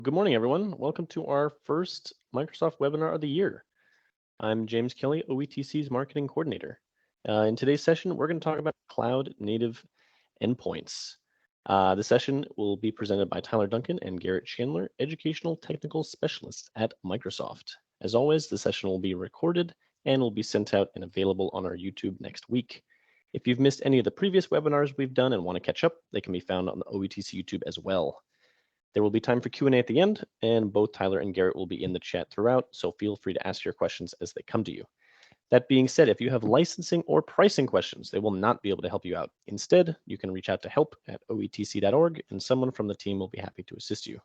Good morning, everyone. Welcome to our first Microsoft webinar of the year. I'm James Kelly, OETC's marketing coordinator. In today's session, we're going to talk about cloud native endpoints. The session will be presented by Tyler Duncan and Garrett Chandler, educational technical specialists at Microsoft. As always, the session will be recorded and will be sent out and available on our YouTube next week. If you've missed any of the previous webinars we've done and want to catch up, they can be found on the OETC YouTube as well. There will be time for Q&A at the end, and both Tyler and Garrett will be in the chat throughout, so feel free to ask your questions as they come to you. That being said, if you have licensing or pricing questions, they will not be able to help you out. Instead, you can reach out to help@oetc.org, and someone from the team will be happy to assist you.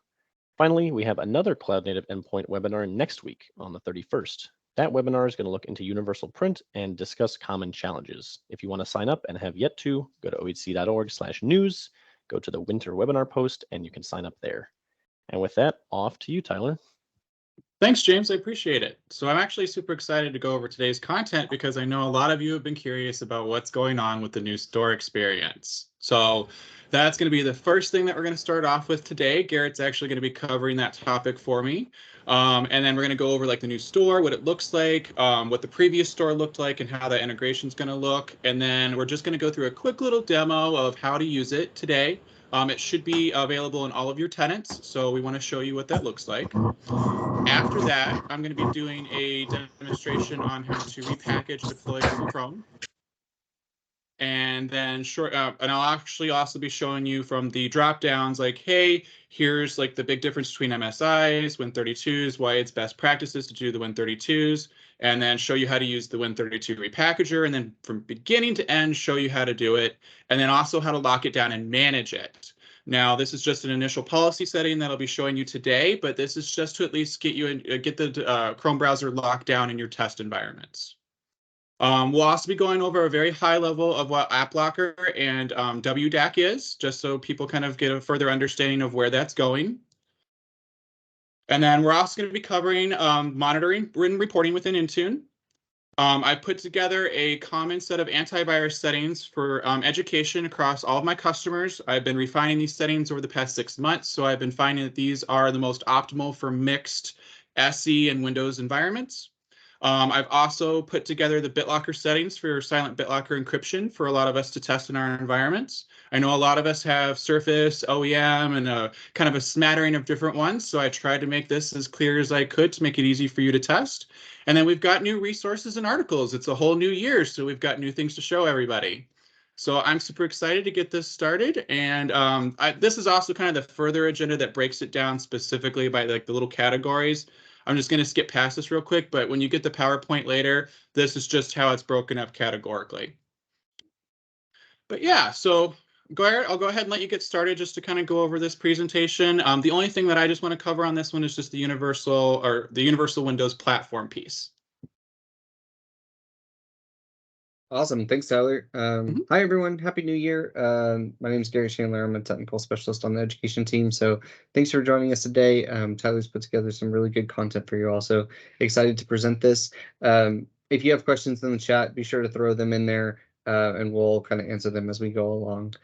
Finally, we have another Cloud Native Endpoint webinar next week on the 31st. That webinar is going to look into universal print and discuss common challenges. If you want to sign up and have yet to, go to oetc.org/news, go to the winter webinar post, and you can sign up there. And with that, off to you, Tyler. Thanks, James. I appreciate it. So I'm actually super excited to go over today's content because I know a lot of you have been curious about what's going on with the new store experience. So that's going to be the first thing that we're going to start off with today. Garrett's actually going to be covering that topic for me. And then we're going to go over like the new store, what it looks like, what the previous store looked like, and how that integration is going to look. And then we're just going to go through a quick little demo of how to use it today. It should be available in all of your tenants, so we want to show you what that looks like. After that, I'm going to be doing a demonstration on how to repackage, deploy Google Chrome. And then and I'll actually also be showing you from the drop downs, like, hey, here's like the big difference between MSIs, Win32s, why it's best practices to do the Win32s, and then show you how to use the Win32 repackager, and then from beginning to end, show you how to do it, and then also how to lock it down and manage it. Now, this is just an initial policy setting that I'll be showing you today, but this is just to at least get you get the Chrome browser locked down in your test environments. We'll also be going over a very high level of what App Locker and WDAC is, just so people kind of get a further understanding of where that's going. And then we're also going to be covering monitoring and reporting within Intune. I put together a common set of antivirus settings for education across all of my customers. I've been refining these settings over the past 6 months, so I've been finding that these are the most optimal for mixed SE and Windows environments. I've also put together the BitLocker settings for silent BitLocker encryption for a lot of us to test in our environments. I know a lot of us have Surface, OEM, and a kind of a smattering of different ones, so I tried to make this as clear as I could to make it easy for you to test. And then we've got new resources and articles. It's a whole new year, so we've got new things to show everybody. So I'm super excited to get this started. And this is also kind of the further agenda that breaks it down specifically by like the little categories. I'm just going to skip past this real quick, but when you get the PowerPoint later, this is just how it's broken up categorically. But yeah, so Garrett, I'll go ahead and let you get started just to kind of go over this presentation. The only thing that I just want to cover on this one is just the universal Windows platform piece. Awesome. Thanks, Tyler. Hi, everyone. Happy New Year. My name is Garrett Chandler. I'm a technical specialist on the education team. So thanks for joining us today. Tyler's put together some really good content for you also. Excited to present this. If you have questions in the chat, be sure to throw them in there and we'll kind of answer them as we go along.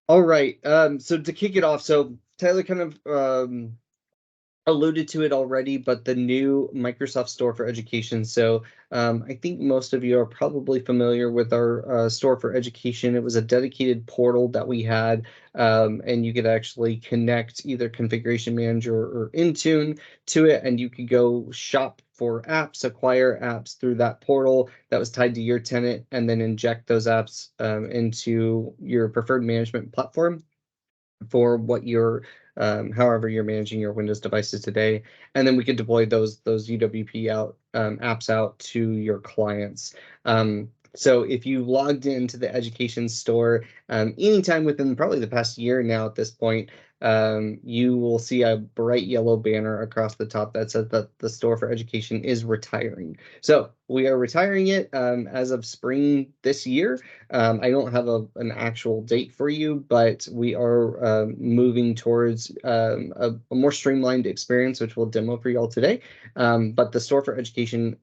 All right. So to kick it off, so Tyler kind of alluded to it already, but the new Microsoft Store for Education. So I think most of you are probably familiar with our Store for Education. It was a dedicated portal that we had, and you could actually connect either Configuration Manager or Intune to it, and you could go shop for apps, acquire apps through that portal that was tied to your tenant, and then inject those apps into your preferred management platform for what you're however you're managing your Windows devices today, and then we could deploy those UWP apps out to your clients. So if you logged into the education store anytime within probably the past year now at this point, you will see a bright yellow banner across the top that says that the Store for Education is retiring. So we are retiring it as of spring this year. I don't have an actual date for you, but we are moving towards a more streamlined experience, which we'll demo for you all today. But the Store for Education,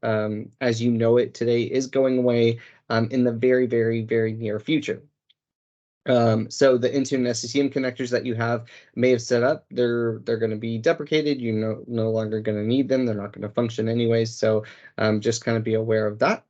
as you know it today, is going away in the very, very, very near future. So the Intune SCCM connectors that you may have set up, they're going to be deprecated. You're no longer going to need them. They're not going to function anyways. So just kind of be aware of that.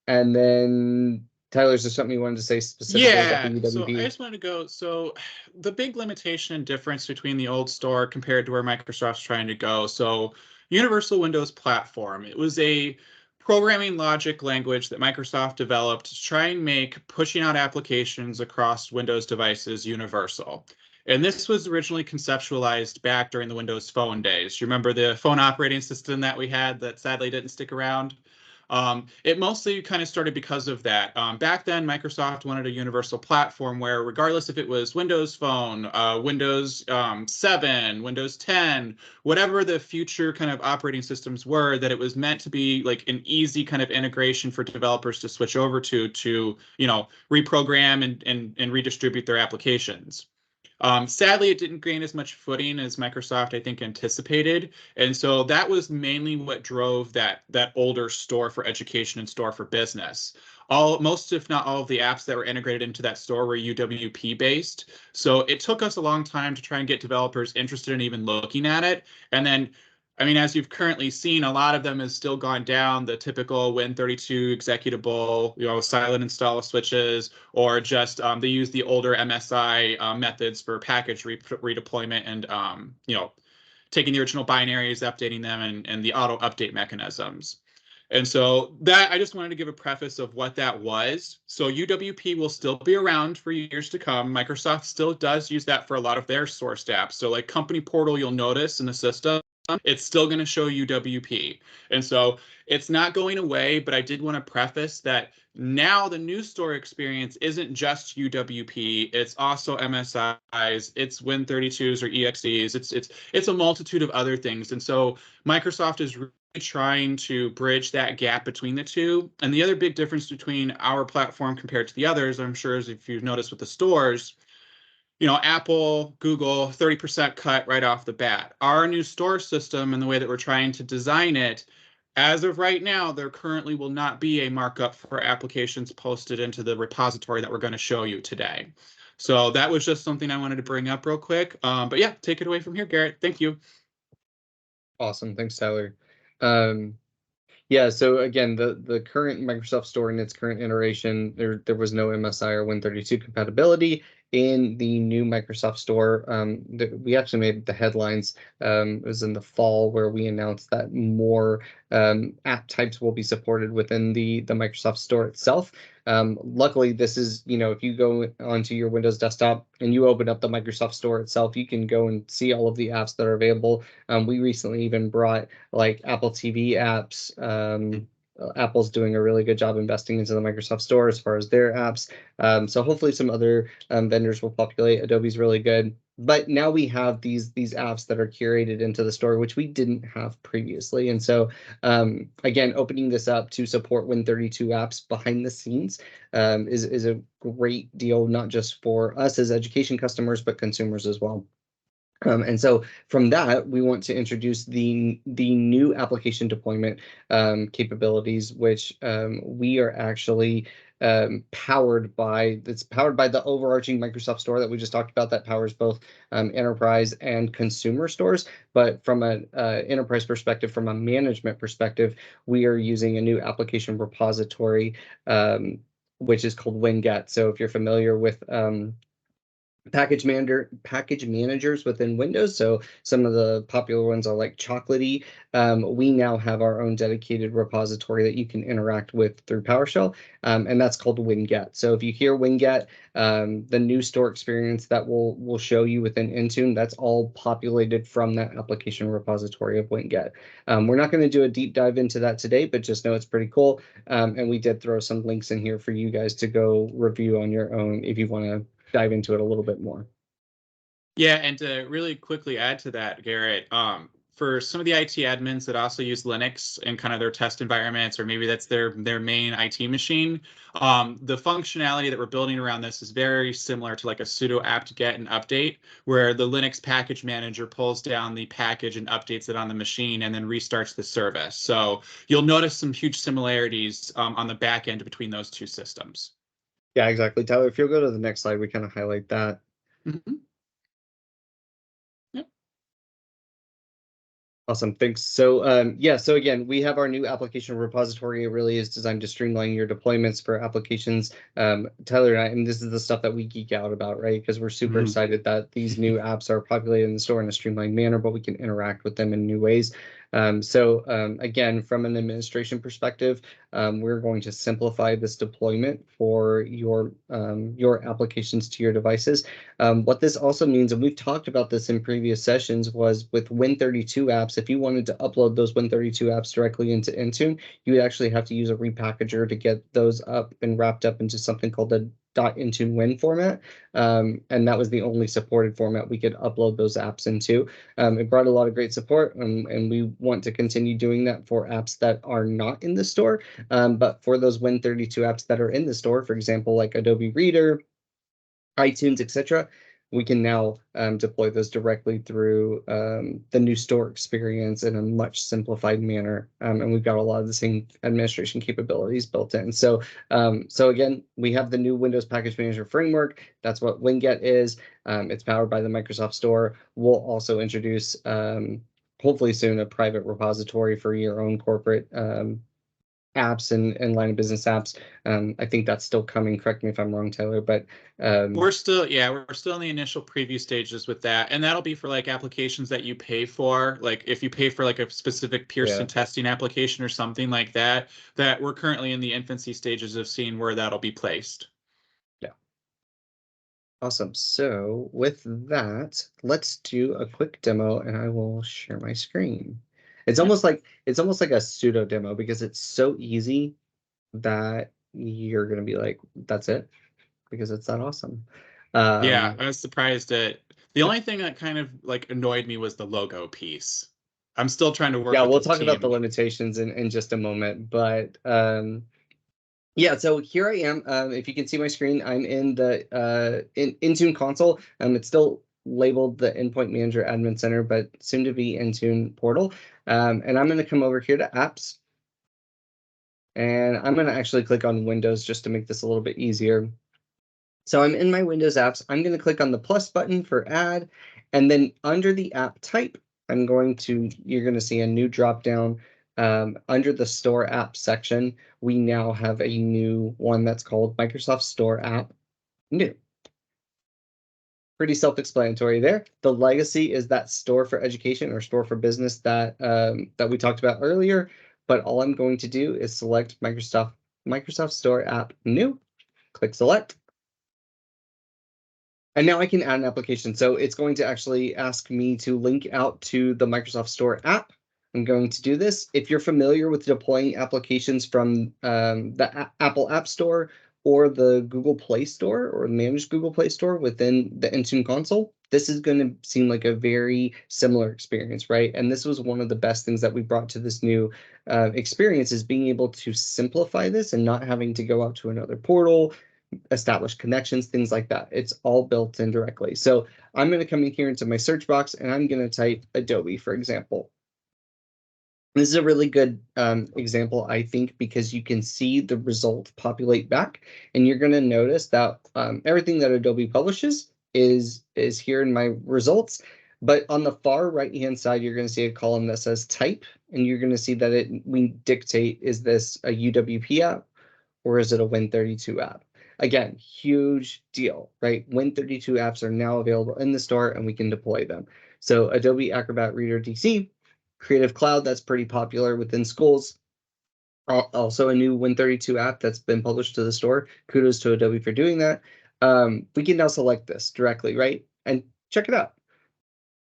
And then Tyler, is there something you wanted to say specifically about the Yeah, so I UWP? just wanted to go. So the big limitation and difference between the old store compared to where Microsoft's trying to go. So Universal Windows Platform, it was a programming logic language that Microsoft developed to try and make pushing out applications across Windows devices universal. And this was originally conceptualized back during the Windows Phone days. You remember the phone operating system that we had that sadly didn't stick around? It mostly kind of started because of that. Back then, Microsoft wanted a universal platform where, regardless if it was Windows Phone, Windows 7, Windows 10, whatever the future kind of operating systems were, that it was meant to be like an easy kind of integration for developers to switch over to reprogram and redistribute their applications. Sadly, it didn't gain as much footing as Microsoft, I think, anticipated. And so that was mainly what drove that older store for education and store for business. Most, if not all, of the apps that were integrated into that store were UWP based. So it took us a long time to try and get developers interested in even looking at it. And then, I mean, as you've currently seen, a lot of them has still gone down the typical Win32 executable, silent install of switches, or just they use the older MSI methods for package redeployment and taking the original binaries, updating them, and the auto update mechanisms. And so that, I just wanted to give a preface of what that was. So UWP will still be around for years to come. Microsoft still does use that for a lot of their sourced apps. So like Company Portal, you'll notice in the system, it's still going to show UWP. And so it's not going away, but I did want to preface that now the new store experience isn't just UWP. It's also MSIs, it's Win32s or EXEs. It's a multitude of other things. And so Microsoft is really trying to bridge that gap between the two. And the other big difference between our platform compared to the others, I'm sure, is if you've noticed with the stores, Apple, Google, 30% cut right off the bat. Our new store system and the way that we're trying to design it, as of right now, there currently will not be a markup for applications posted into the repository that we're going to show you today. So that was just something I wanted to bring up real quick. But yeah, take it away from here, Garrett. Thank you. Awesome. Thanks, Tyler. Yeah, so again, the current Microsoft Store in its current iteration, there was no MSI or Win32 compatibility. In the new Microsoft Store, we actually made the headlines. It was in the fall where we announced that more app types will be supported within the Microsoft Store itself. Luckily, this is, if you go onto your Windows desktop and you open up the Microsoft Store itself, you can go and see all of the apps that are available. We recently even brought like Apple TV apps. Apple's doing a really good job investing into the Microsoft Store as far as their apps. So hopefully some other vendors will populate. Adobe's really good. But now we have these apps that are curated into the store, which we didn't have previously. And so, again, opening this up to support Win32 apps behind the scenes is a great deal, not just for us as education customers, but consumers as well. And so from that, we want to introduce the new application deployment capabilities, which we are actually powered by. It's powered by the overarching Microsoft Store that we just talked about, that powers both enterprise and consumer stores. But from an enterprise perspective, from a management perspective, we are using a new application repository, which is called Winget. So if you're familiar with package managers within Windows, so some of the popular ones are like Chocolatey. We now have our own dedicated repository that you can interact with through PowerShell, and that's called Winget. So if you hear Winget, the new store experience that we'll show you within Intune, that's all populated from that application repository of Winget. We're not going to do a deep dive into that today, but just know it's pretty cool. And we did throw some links in here for you guys to go review on your own if you want to dive into it a little bit more. Yeah, and to really quickly add to that, Garrett, for some of the IT admins that also use Linux in kind of their test environments, or maybe that's their main IT machine, the functionality that we're building around this is very similar to like a sudo apt-get and update, where the Linux package manager pulls down the package and updates it on the machine and then restarts the service. So you'll notice some huge similarities on the back end between those two systems. Yeah, exactly. Tyler, if you'll go to the next slide, we kind of highlight that. Mhm. Yep. Awesome, thanks. So yeah, so again, we have our new application repository. It really is designed to streamline your deployments for applications. Tyler and I, and this is the stuff that we geek out about, right? Because we're super Mhm. excited that these new apps are populated in the store in a streamlined manner, but we can interact with them in new ways. Again, from an administration perspective, we're going to simplify this deployment for your applications to your devices. What this also means, and we've talked about this in previous sessions, was with Win32 apps, if you wanted to upload those Win32 apps directly into Intune, you would actually have to use a repackager to get those up and wrapped up into something called the .intune win format. And that was the only supported format we could upload those apps into. It brought a lot of great support, and we want to continue doing that for apps that are not in the store. But for those Win32 apps that are in the store, for example, like Adobe Reader, iTunes, etc., we can now deploy those directly through the new store experience in a much simplified manner. And we've got a lot of the same administration capabilities built in. So again, we have the new Windows Package Manager framework. That's what Winget is. It's powered by the Microsoft Store. We'll also introduce, hopefully soon, a private repository for your own corporate apps and line of business apps. I think that's still coming. Correct me if I'm wrong, Tyler, but We're still in the initial preview stages with that, and that'll be for like applications that you pay for. Like if you pay for like a specific Pearson testing application or something like that, that we're currently in the infancy stages of seeing where that'll be placed. Yeah. Awesome. So with that, let's do a quick demo, and I will share my screen. It's almost like a pseudo demo because it's so easy that you're gonna be like, that's it, because it's that awesome. Yeah, I was surprised at the only thing that kind of like annoyed me was the logo piece. I'm still trying to work Yeah, with we'll the talk about the team. limitations in just a moment, but yeah, so here I am. If you can see my screen, I'm in the Intune console. It's still labeled the Endpoint Manager Admin Center, but soon to be Intune portal. And I'm going to come over here to Apps. And I'm going to actually click on Windows just to make this a little bit easier. So I'm in my Windows apps. I'm going to click on the plus button for add. And then under the app type, you're going to see a new drop down. Under the Store App section, we now have a new one that's called Microsoft Store App New. Pretty self-explanatory there. The legacy is that store for education or store for business that we talked about earlier. But all I'm going to do is select Microsoft Store App New. Click Select. And now I can add an application. So it's going to actually ask me to link out to the Microsoft Store app. I'm going to do this. If you're familiar with deploying applications from the Apple App Store or the Google Play Store or managed Google Play Store within the Intune console, this is going to seem like a very similar experience, right? And this was one of the best things that we brought to this new experience, is being able to simplify this and not having to go out to another portal, establish connections, things like that. It's all built in directly. So I'm going to come in here into my search box and I'm going to type Adobe, for example. This is a really good example, I think, because you can see the result populate back, and you're going to notice that everything that Adobe publishes is here in my results. But on the far right-hand side, you're going to see a column that says type, and you're going to see that we dictate, is this a UWP app or is it a Win32 app? Again, huge deal, right? Win32 apps are now available in the store and we can deploy them. So Adobe Acrobat Reader DC, Creative Cloud, that's pretty popular within schools. Also a new Win32 app that's been published to the store. Kudos to Adobe for doing that. We can now select this directly, right? And check it out.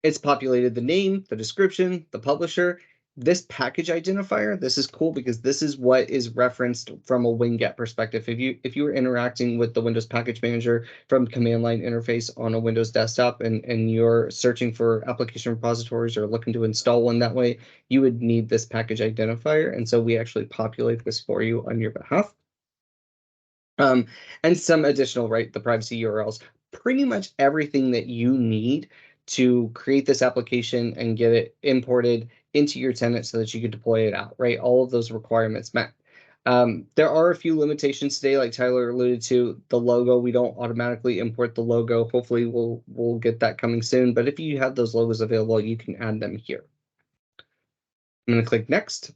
It's populated the name, the description, the publisher. This package identifier, this is cool because this is what is referenced from a Winget perspective. If you were interacting with the Windows Package Manager from command line interface on a Windows desktop and you're searching for application repositories or looking to install one that way, you would need this package identifier. And so we actually populate this for you on your behalf. And some additional, right, the privacy URLs, pretty much everything that you need to create this application and get it imported into your tenant so that you can deploy it out, right? All of those requirements met. There are a few limitations today, like Tyler alluded to. The logo, we don't automatically import the logo. Hopefully we'll get that coming soon. But if you have those logos available, you can add them here. I'm going to click next.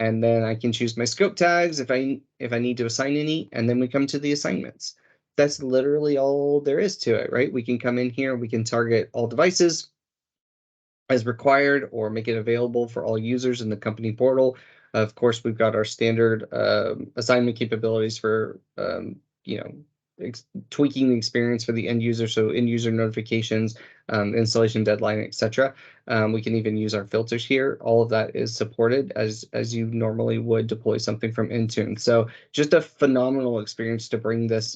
And then I can choose my scope tags if I need to assign any, and then we come to the assignments. That's literally all there is to it, right? We can come in here, we can target all devices as required or make it available for all users in the company portal. Of course, we've got our standard assignment capabilities for tweaking the experience for the end user, so end user notifications, installation deadline, etc. We can even use our filters here. All of that is supported as you normally would deploy something from Intune. So just a phenomenal experience to bring this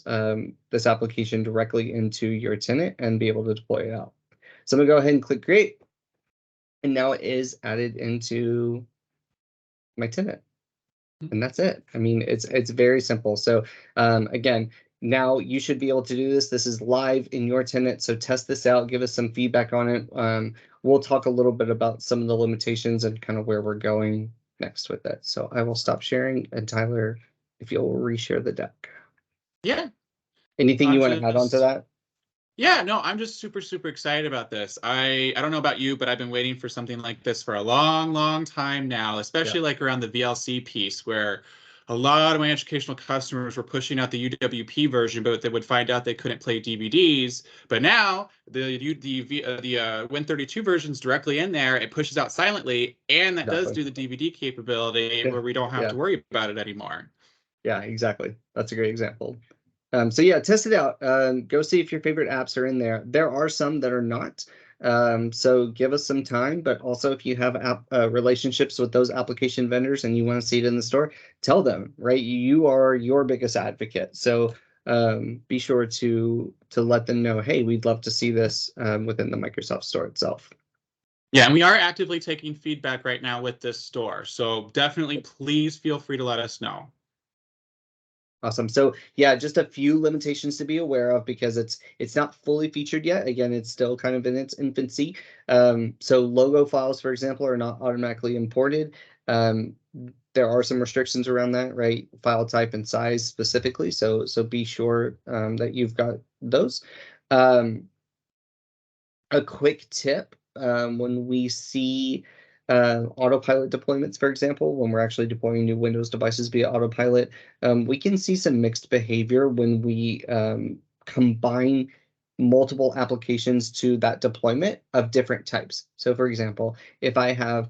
this application directly into your tenant and be able to deploy it out. So I'm gonna go ahead and click create, and now it is added into my tenant. And that's it. I mean, it's very simple. So again, now you should be able to do this. This is live in your tenant. So test this out, give us some feedback on it. We'll talk a little bit about some of the limitations and kind of where we're going next with it. So I will stop sharing, and Tyler, if you'll reshare the deck. Yeah. Anything you want to add on to that? Yeah, no, I'm just super, super excited about this. I don't know about you, but I've been waiting for something like this for a long, long time now, especially like around the VLC piece, where a lot of my educational customers were pushing out the UWP version, but they would find out they couldn't play DVDs. But now the Win32 version's directly in there. It pushes out silently, and that does do the DVD capability where we don't have to worry about it anymore. Yeah, exactly. That's a great example. So yeah, test it out. Go see if your favorite apps are in there. There are some that are not. So give us some time, but also if you have relationships with those application vendors and you want to see it in the store, tell them, right? You are your biggest advocate. So be sure to let them know, hey, we'd love to see this within the Microsoft Store itself. Yeah, and we are actively taking feedback right now with this store. So definitely, please feel free to let us know. Awesome. So yeah, just a few limitations to be aware of because it's not fully featured yet. Again, it's still kind of in its infancy. So logo files, for example, are not automatically imported. There are some restrictions around that, right? File type and size specifically. So be sure that you've got those. A quick tip when we see autopilot deployments, for example, when we're actually deploying new Windows devices via autopilot, we can see some mixed behavior when we combine multiple applications to that deployment of different types. So for example, if I have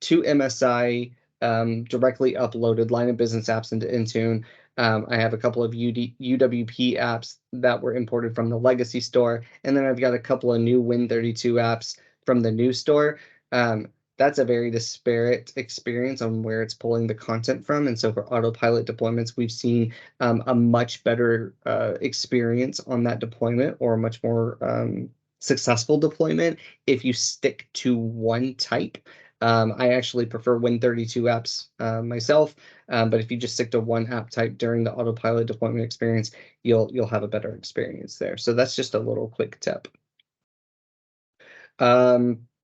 two MSI directly uploaded line of business apps into Intune, I have a couple of UWP apps that were imported from the legacy store, and then I've got a couple of new Win32 apps from the new store. That's a very disparate experience on where it's pulling the content from. And so for autopilot deployments, we've seen a much better experience on that deployment, or a much more successful deployment if you stick to one type. I actually prefer Win32 apps myself, but if you just stick to one app type during the autopilot deployment experience, you'll have a better experience there. So that's just a little quick tip.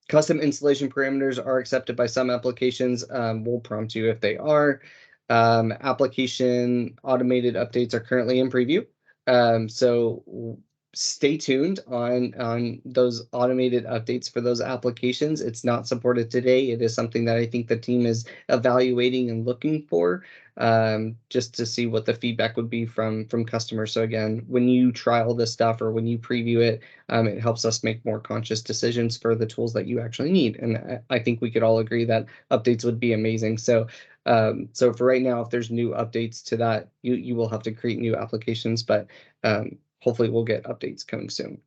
Custom installation parameters are accepted by some applications. We'll prompt you if they are. Application automated updates are currently in preview. So stay tuned on those automated updates for those applications. It's not supported today. It is something that I think the team is evaluating and looking for, just to see what the feedback would be from customers. So again, when you trial this stuff or when you preview it, it helps us make more conscious decisions for the tools that you actually need. And I think we could all agree that updates would be amazing. So so for right now, if there's new updates to that, you will have to create new applications, but hopefully we'll get updates coming soon.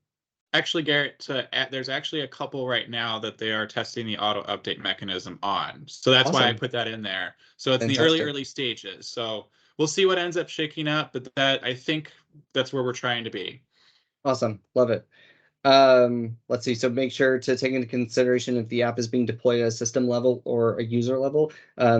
Actually, Garrett, there's actually a couple right now that they are testing the auto update mechanism on. So that's why I put that in there. So it's in the early stages. So we'll see what ends up shaking up, but I think that's where we're trying to be. Awesome. Love it. Let's see. So make sure to take into consideration if the app is being deployed at a system level or a user level.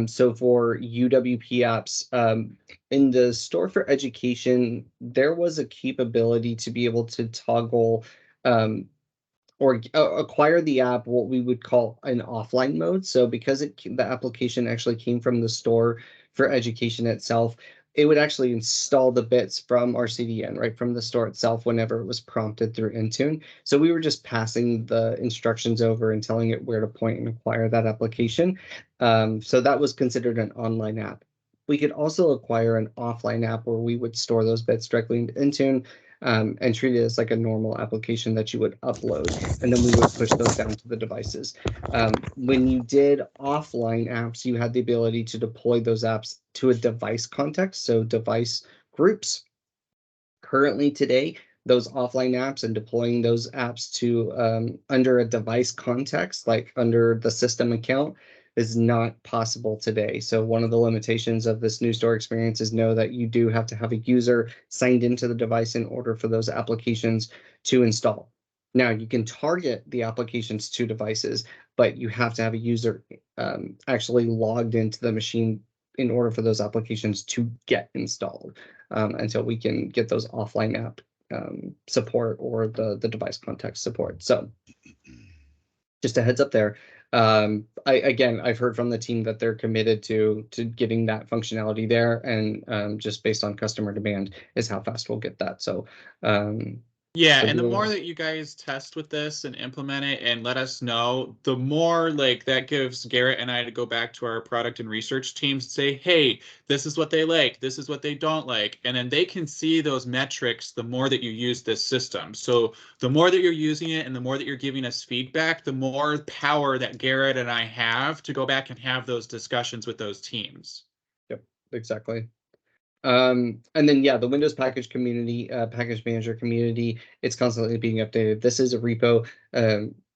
So for UWP apps, in the store for education, there was a capability to be able to toggle or acquire the app what we would call an offline mode. So because the application actually came from the store for education itself, it would actually install the bits from our CDN, right, from the store itself whenever it was prompted through Intune. So we were just passing the instructions over and telling it where to point and acquire that application. So that was considered an online app. We could also acquire an offline app where we would store those bits directly into Intune, and treat it as like a normal application that you would upload, and then we would push those down to the devices. When you did offline apps, you had the ability to deploy those apps to a device context, so device groups. Currently today, those offline apps and deploying those apps to under a device context, like under the system account, is not possible today. So one of the limitations of this new store experience is know that you do have to have a user signed into the device in order for those applications to install. Now you can target the applications to devices, but you have to have a user actually logged into the machine in order for those applications to get installed, until we can get those offline app support or the device context support. So just a heads up there. I've heard from the team that they're committed to getting that functionality there, and just based on customer demand is how fast we'll get that. So yeah, and the more that you guys test with this and implement it and let us know, the more like that gives Garrett and I to go back to our product and research teams and say, hey, this is what they like, this is what they don't like. And then they can see those metrics the more that you use this system. So the more that you're using it and the more that you're giving us feedback, the more power that Garrett and I have to go back and have those discussions with those teams. Yep, exactly. And then, yeah, the Windows package community, package manager community, it's constantly being updated. This is a repo.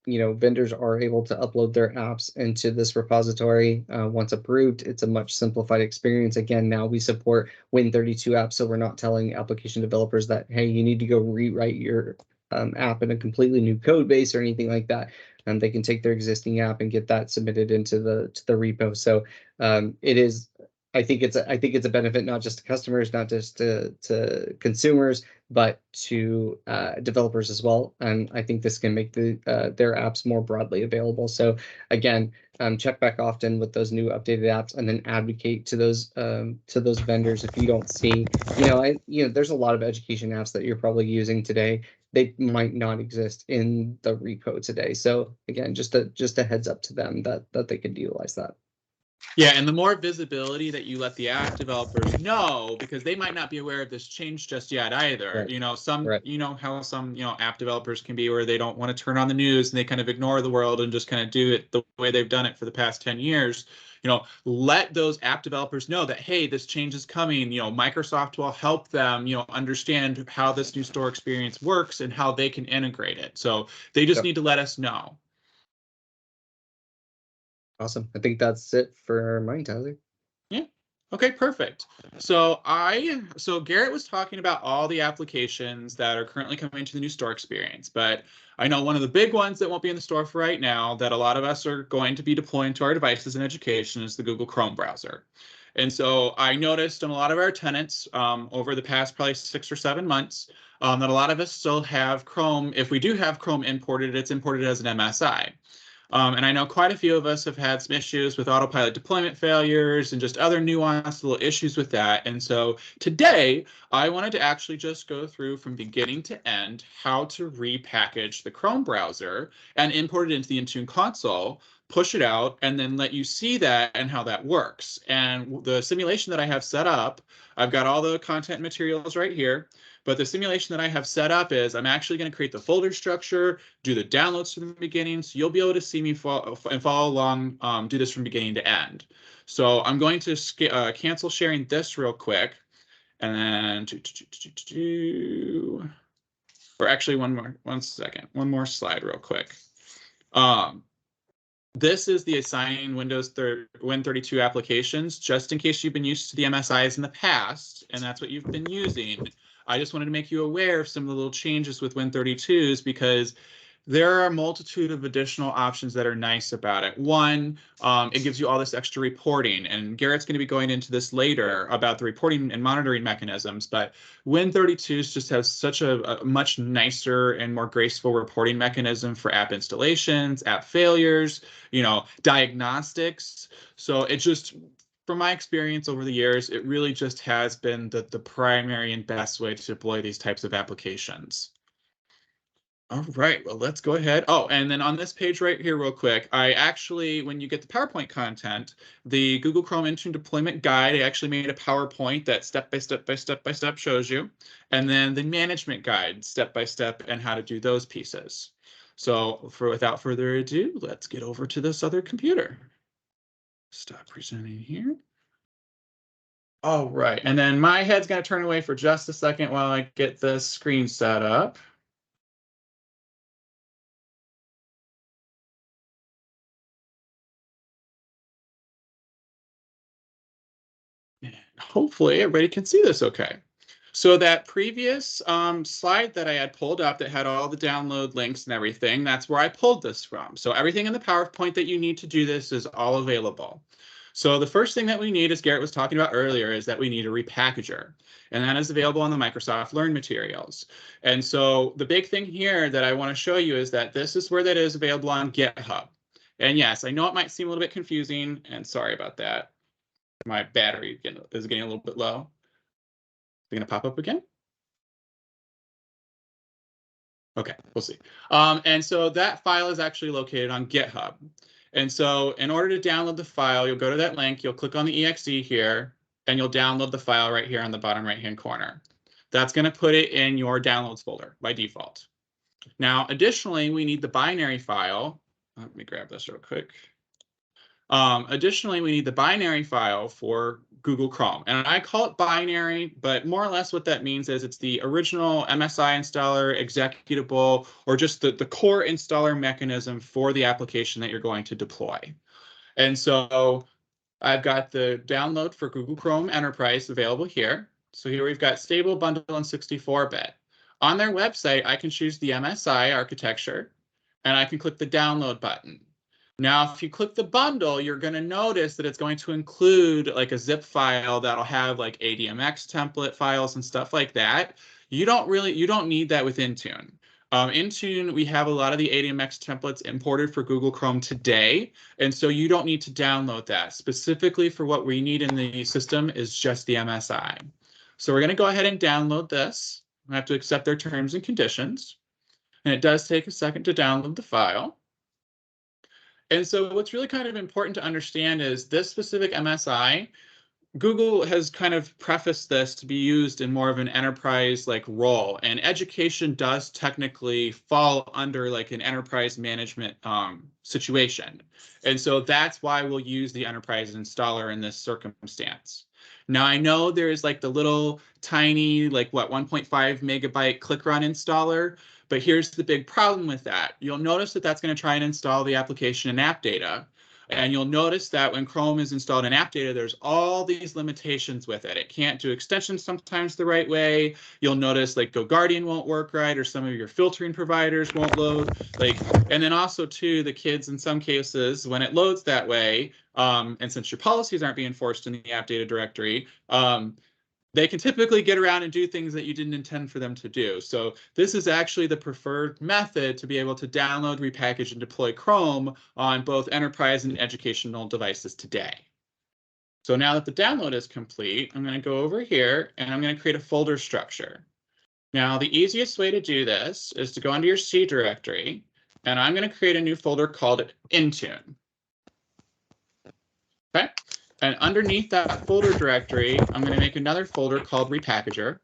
Vendors are able to upload their apps into this repository. Once approved, it's a much simplified experience. Again, now we support Win32 apps, so we're not telling application developers that, hey, you need to go rewrite your app in a completely new code base or anything like that. And they can take their existing app and get that submitted into the repo. So it is. I think it's a benefit not just to customers, not just to consumers, but to developers as well. And I think this can make their apps more broadly available. So again, check back often with those new updated apps, and then advocate to those vendors if you don't see. There's a lot of education apps that you're probably using today. They might not exist in the repo today. So again, just a heads up to them that they could utilize that. Yeah, and the more visibility that you let the app developers know, because they might not be aware of this change just yet either. Right. You know how some app developers can be, where they don't want to turn on the news and they kind of ignore the world and just kind of do it the way they've done it for the past 10 years. Let those app developers know that, hey, this change is coming. Microsoft will help them, understand how this new store experience works and how they can integrate it. So they just need to let us know. Awesome. I think that's it for mine, Tyler. Yeah. Okay, perfect. So Garrett was talking about all the applications that are currently coming to the new store experience, but I know one of the big ones that won't be in the store for right now that a lot of us are going to be deploying to our devices in education is the Google Chrome browser. And so I noticed in a lot of our tenants over the past probably 6 or 7 months that a lot of us still have Chrome. If we do have Chrome imported, it's imported as an MSI. And I know quite a few of us have had some issues with autopilot deployment failures and just other nuanced little issues with that. And so today, I wanted to actually just go through from beginning to end how to repackage the Chrome browser and import it into the Intune console, push it out, and then let you see that and how that works. And the simulation that I have set up, I've got all the content materials right here. But the simulation that I have set up is I'm actually going to create the folder structure, do the downloads from the beginning, so you'll be able to see me follow along, do this from beginning to end. So I'm going to cancel sharing this real quick, and then or actually one more slide real quick. This is the assigning Windows Win32 applications, just in case you've been used to the MSIs in the past, and that's what you've been using. I just wanted to make you aware of some of the little changes with Win32s, because there are a multitude of additional options that are nice about it. One, it gives you all this extra reporting, and Garrett's going to be going into this later about the reporting and monitoring mechanisms, but Win32s just has such a much nicer and more graceful reporting mechanism for app installations, app failures, diagnostics. So it just from my experience over the years, it really just has been the primary and best way to deploy these types of applications. All right, well, let's go ahead. Oh, and then on this page right here, real quick, I actually, when you get the PowerPoint content, the Google Chrome Intune deployment guide, I actually made a PowerPoint that step by step shows you, and then the management guide, step by step, and how to do those pieces. So without further ado, let's get over to this other computer. Stop presenting here. All right, and then my head's going to turn away for just a second while I get the screen set up. And hopefully everybody can see this okay. So that previous slide that I had pulled up that had all the download links and everything, that's where I pulled this from. So everything in the PowerPoint that you need to do this is all available. So the first thing that we need, as Garrett was talking about earlier, is that we need a repackager. And that is available on the Microsoft Learn materials. And so the big thing here that I want to show you is that this is where that is available on GitHub. And yes, I know it might seem a little bit confusing, and sorry about that. My battery is getting a little bit low. Is it going to pop up again? Okay, we'll see. And so that file is actually located on GitHub. And so in order to download the file, you'll go to that link, you'll click on the exe here, and you'll download the file right here on the bottom right-hand corner. That's going to put it in your downloads folder by default. Now, additionally, we need the binary file. Let me grab this real quick. Additionally, we need the binary file for Google Chrome. And I call it binary, but more or less what that means is it's the original MSI installer, executable, or just the core installer mechanism for the application that you're going to deploy. And so I've got the download for Google Chrome Enterprise available here. So here we've got stable, bundle, and 64-bit. On their website, I can choose the MSI architecture, and I can click the download button. Now, if you click the bundle, you're going to notice that it's going to include like a zip file that'll have like ADMX template files and stuff like that. You don't need that with Intune. Intune, we have a lot of the ADMX templates imported for Google Chrome today, and so you don't need to download that. Specifically for what we need in the system is just the MSI. So we're going to go ahead and download this. We have to accept their terms and conditions, and it does take a second to download the file. And so what's really kind of important to understand is this specific MSI, Google has kind of prefaced this to be used in more of an enterprise-like role, and education does technically fall under like an enterprise management situation. And so that's why we'll use the enterprise installer in this circumstance. Now, I know there's like the little tiny, like what, 1.5 megabyte ClickRun installer, but here's the big problem with that. You'll notice that that's going to try and install the application in app data. And you'll notice that when Chrome is installed in app data, there's all these limitations with it. It can't do extensions sometimes the right way. You'll notice like GoGuardian won't work right, or some of your filtering providers won't load. And then also too, the kids in some cases, when it loads that way, and since your policies aren't being enforced in the app data directory, they can typically get around and do things that you didn't intend for them to do. So this is actually the preferred method to be able to download, repackage, and deploy Chrome on both enterprise and educational devices today. So now that the download is complete, I'm going to go over here and I'm going to create a folder structure. Now, the easiest way to do this is to go into your C directory, and I'm going to create a new folder called Intune. Okay. And underneath that folder directory, I'm going to make another folder called Repackager.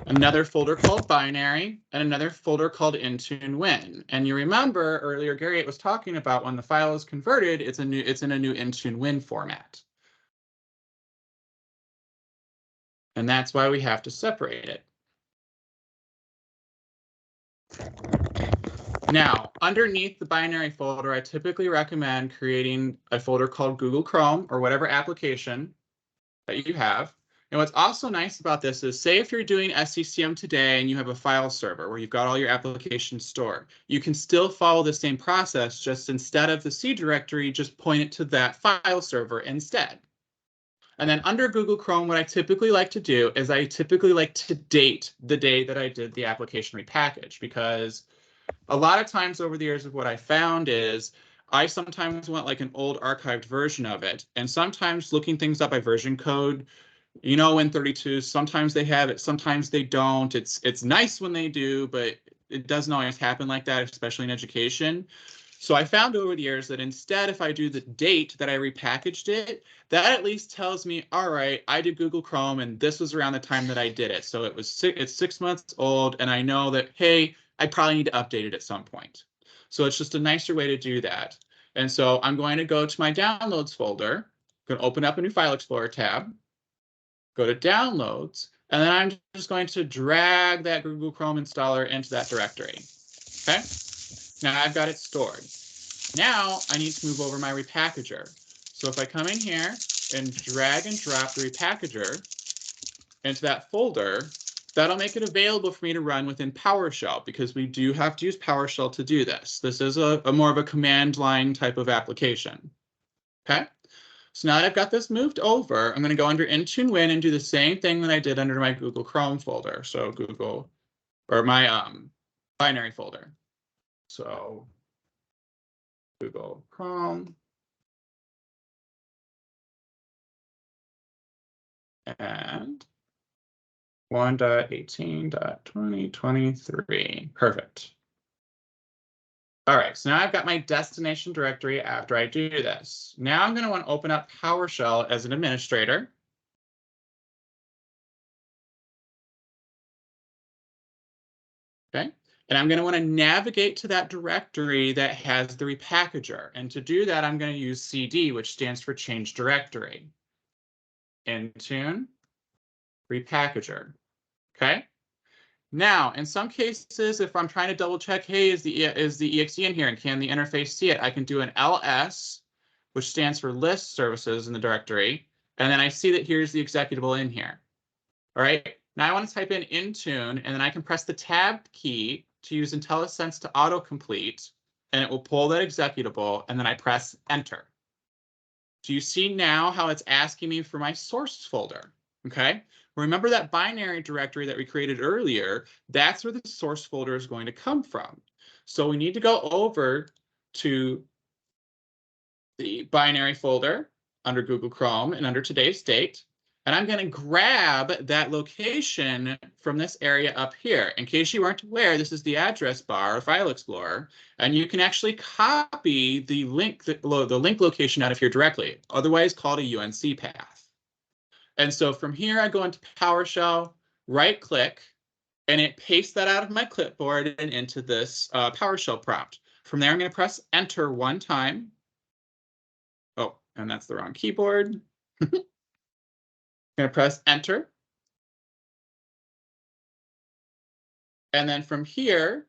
Another folder called Binary, and another folder called Intune Win. And you remember earlier, Garrett was talking about when the file is converted, it's in a new Intune Win format. And that's why we have to separate it. Now, underneath the binary folder, I typically recommend creating a folder called Google Chrome or whatever application that you have. And what's also nice about this is, say if you're doing SCCM today and you have a file server where you've got all your applications stored, you can still follow the same process, just instead of the C directory, just point it to that file server instead. And then under Google Chrome, what I typically like to do is I typically like to date the day that I did the application repackage, because a lot of times over the years of what I found is I sometimes want like an old archived version of it. And sometimes looking things up by version code, you know, Win32, sometimes they have it, sometimes they don't. It's nice when they do, but it doesn't always happen like that, especially in education. So I found over the years that instead, if I do the date that I repackaged it, that at least tells me, all right, I did Google Chrome and this was around the time that I did it. So it's 6 months old, and I know that, hey, I probably need to update it at some point. So it's just a nicer way to do that. And so I'm going to go to my downloads folder, I'm going to open up a new File Explorer tab, go to downloads, and then I'm just going to drag that Google Chrome installer into that directory. Okay, now I've got it stored. Now I need to move over my repackager. So if I come in here and drag and drop the repackager into that folder, that'll make it available for me to run within PowerShell, because we do have to use PowerShell to do this. This is a more of a command line type of application. Okay. So now that I've got this moved over, I'm going to go under Intune Win and do the same thing that I did under my Google Chrome folder. So Google, or my binary folder. So Google Chrome. And 1.18.2023. Perfect. All right, so now I've got my destination directory after I do this. Now I'm going to want to open up PowerShell as an administrator. Okay, and I'm going to want to navigate to that directory that has the repackager. And to do that, I'm going to use CD, which stands for Change Directory. Intune, repackager. Okay. Now, in some cases, if I'm trying to double check, hey, is the exe in here and can the interface see it? I can do an ls, which stands for list services in the directory. And then I see that here's the executable in here. All right. Now I want to type in Intune, and then I can press the tab key to use IntelliSense to autocomplete, and it will pull that executable, and then I press enter. Do you see now how it's asking me for my source folder? Okay. Remember that binary directory that we created earlier? That's where the source folder is going to come from. So we need to go over to the binary folder under Google Chrome and under today's date. And I'm going to grab that location from this area up here. In case you weren't aware, this is the address bar of File Explorer, and you can actually copy the link location out of here directly, otherwise called a UNC path. And so from here, I go into PowerShell, right click, and it pastes that out of my clipboard and into this PowerShell prompt. From there, I'm going to press enter one time. Oh, and that's the wrong keyboard. I'm going to press enter. And then from here,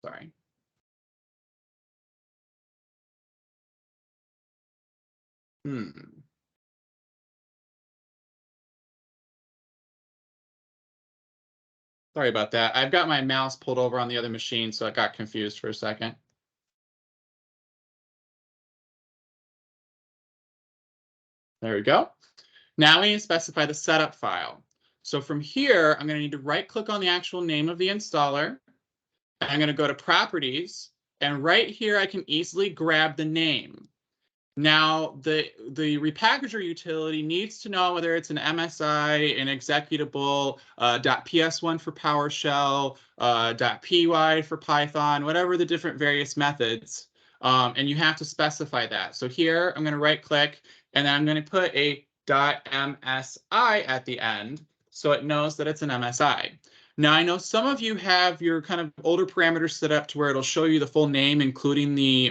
sorry. Sorry about that. I've got my mouse pulled over on the other machine, so I got confused for a second. There we go. Now we need to specify the setup file. So from here, I'm going to need to right-click on the actual name of the installer. I'm going to go to Properties, and right here I can easily grab the name. Now, the repackager utility needs to know whether it's an MSI, an executable, .ps1 for PowerShell, .py for Python, whatever the different various methods, and you have to specify that. So here I'm going to right-click, and then I'm going to put a .msi at the end, so it knows that it's an MSI. Now, I know some of you have your kind of older parameters set up to where it'll show you the full name, including the,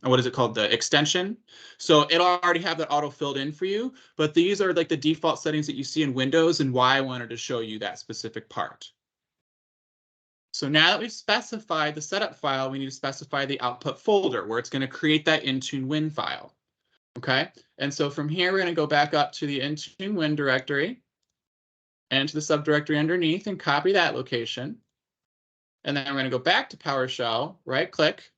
what is it called, the extension. So it'll already have that auto filled in for you, but these are like the default settings that you see in Windows and why I wanted to show you that specific part. So now that we've specified the setup file, we need to specify the output folder where it's going to create that Intune Win file. Okay, and so from here, we're going to go back up to the Intune Win directory and to the subdirectory underneath and copy that location. And then we're going to go back to PowerShell, right click,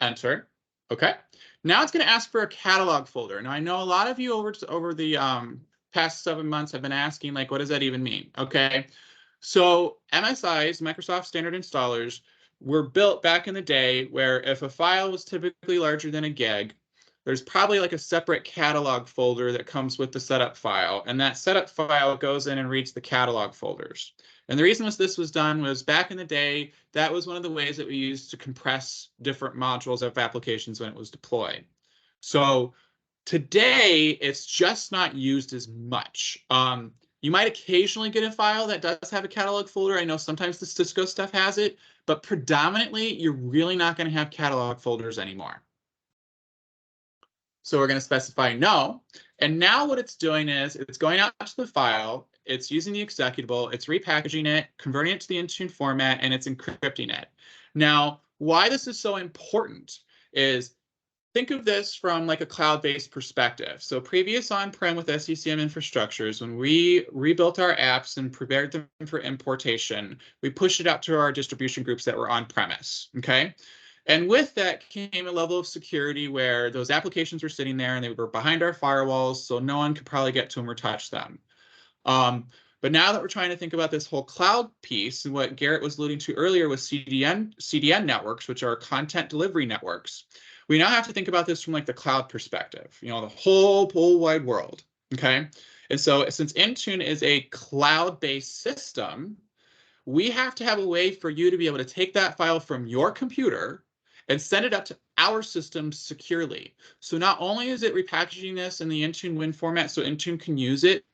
enter. Okay. Now it's going to ask for a catalog folder. Now I know a lot of you over the past 7 months have been asking, like, what does that even mean? Okay. So MSIs, Microsoft Standard Installers, were built back in the day where if a file was typically larger than a gig, there's probably like a separate catalog folder that comes with the setup file, and that setup file goes in and reads the catalog folders. And the reason this was done was back in the day, that was one of the ways that we used to compress different modules of applications when it was deployed. So today, it's just not used as much. You might occasionally get a file that does have a catalog folder. I know sometimes the Cisco stuff has it, but predominantly, you're really not going to have catalog folders anymore. So we're going to specify no. And now what it's doing is it's going out to the file, it's using the executable, it's repackaging it, converting it to the Intune format, and it's encrypting it. Now, why this is so important is think of this from like a cloud-based perspective. So previous on-prem with SCCM infrastructures, when we rebuilt our apps and prepared them for importation, we pushed it out to our distribution groups that were on-premise, okay? And with that came a level of security where those applications were sitting there and they were behind our firewalls, so no one could probably get to them or touch them. But now that we're trying to think about this whole cloud piece, and what Garrett was alluding to earlier with CDN networks, which are content delivery networks, we now have to think about this from like the cloud perspective, you know, the whole wide world, okay? And so since Intune is a cloud-based system, we have to have a way for you to be able to take that file from your computer and send it up to our system securely. So not only is it repackaging this in the Intune Win format so Intune can use it,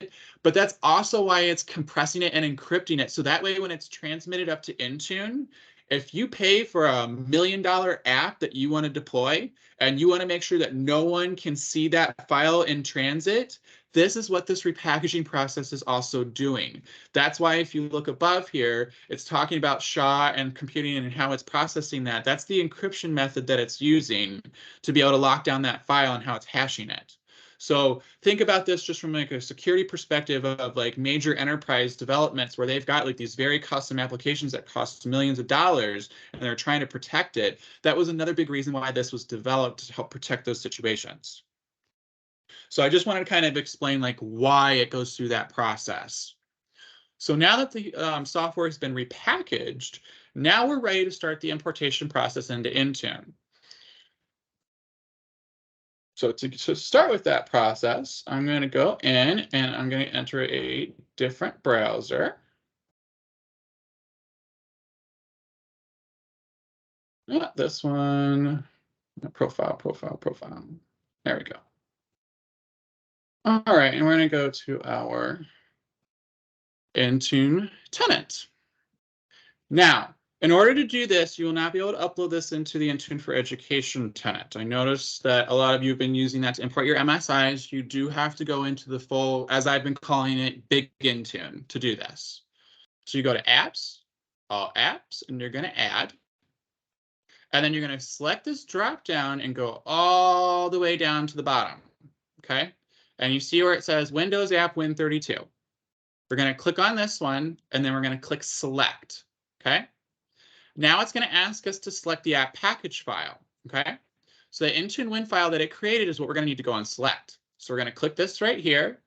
but that's also why it's compressing it and encrypting it. So that way when it's transmitted up to Intune, if you pay for $1 million app that you want to deploy and you want to make sure that no one can see that file in transit, this is what this repackaging process is also doing. That's why if you look above here, it's talking about SHA and computing and how it's processing that. That's the encryption method that it's using to be able to lock down that file and how it's hashing it. So think about this just from like a security perspective of like major enterprise developments where they've got like these very custom applications that cost millions of dollars and they're trying to protect it. That was another big reason why this was developed to help protect those situations. So I just wanted to kind of explain like why it goes through that process. So now that the software has been repackaged, now we're ready to start the importation process into Intune. So to start with that process, I'm going to go in and I'm going to enter a different browser. Not this one. Profile. There we go. All right, and we're going to go to our Intune tenant. Now, in order to do this, you will not be able to upload this into the Intune for Education tenant. I noticed that a lot of you have been using that to import your MSIs. You do have to go into the full, as I've been calling it, big Intune to do this. So you go to Apps, All Apps, and you're going to Add. And then you're going to select this drop down and go all the way down to the bottom, okay? And you see where it says Windows App Win32. We're going to click on this one, and then we're going to click Select, okay? Now it's going to ask us to select the app package file, okay? So the Intune Win file that it created is what we're going to need to go and select. So we're going to click this right here,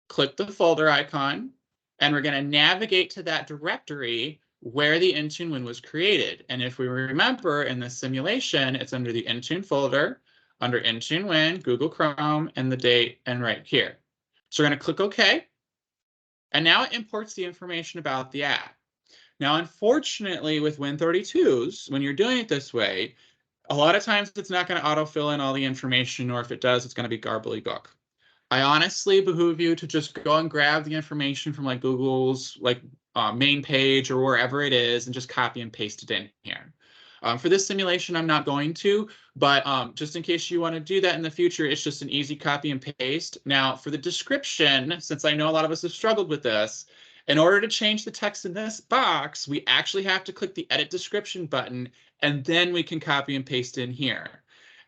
click the folder icon, and we're going to navigate to that directory where the Intune Win was created. And if we remember in the simulation, it's under the Intune folder, under Intune Win, Google Chrome, and the date, and right here. So we're going to click OK. And now it imports the information about the app. Now, unfortunately, with Win32s, when you're doing it this way, a lot of times it's not going to autofill in all the information, or if it does, it's going to be gobbledygook. I honestly behoove you to just go and grab the information from like Google's like main page or wherever it is and just copy and paste it in here. For this simulation, I'm not going to, but just in case you want to do that in the future, it's just an easy copy and paste. Now, for the description, since I know a lot of us have struggled with this, in order to change the text in this box, we actually have to click the Edit Description button, and then we can copy and paste in here.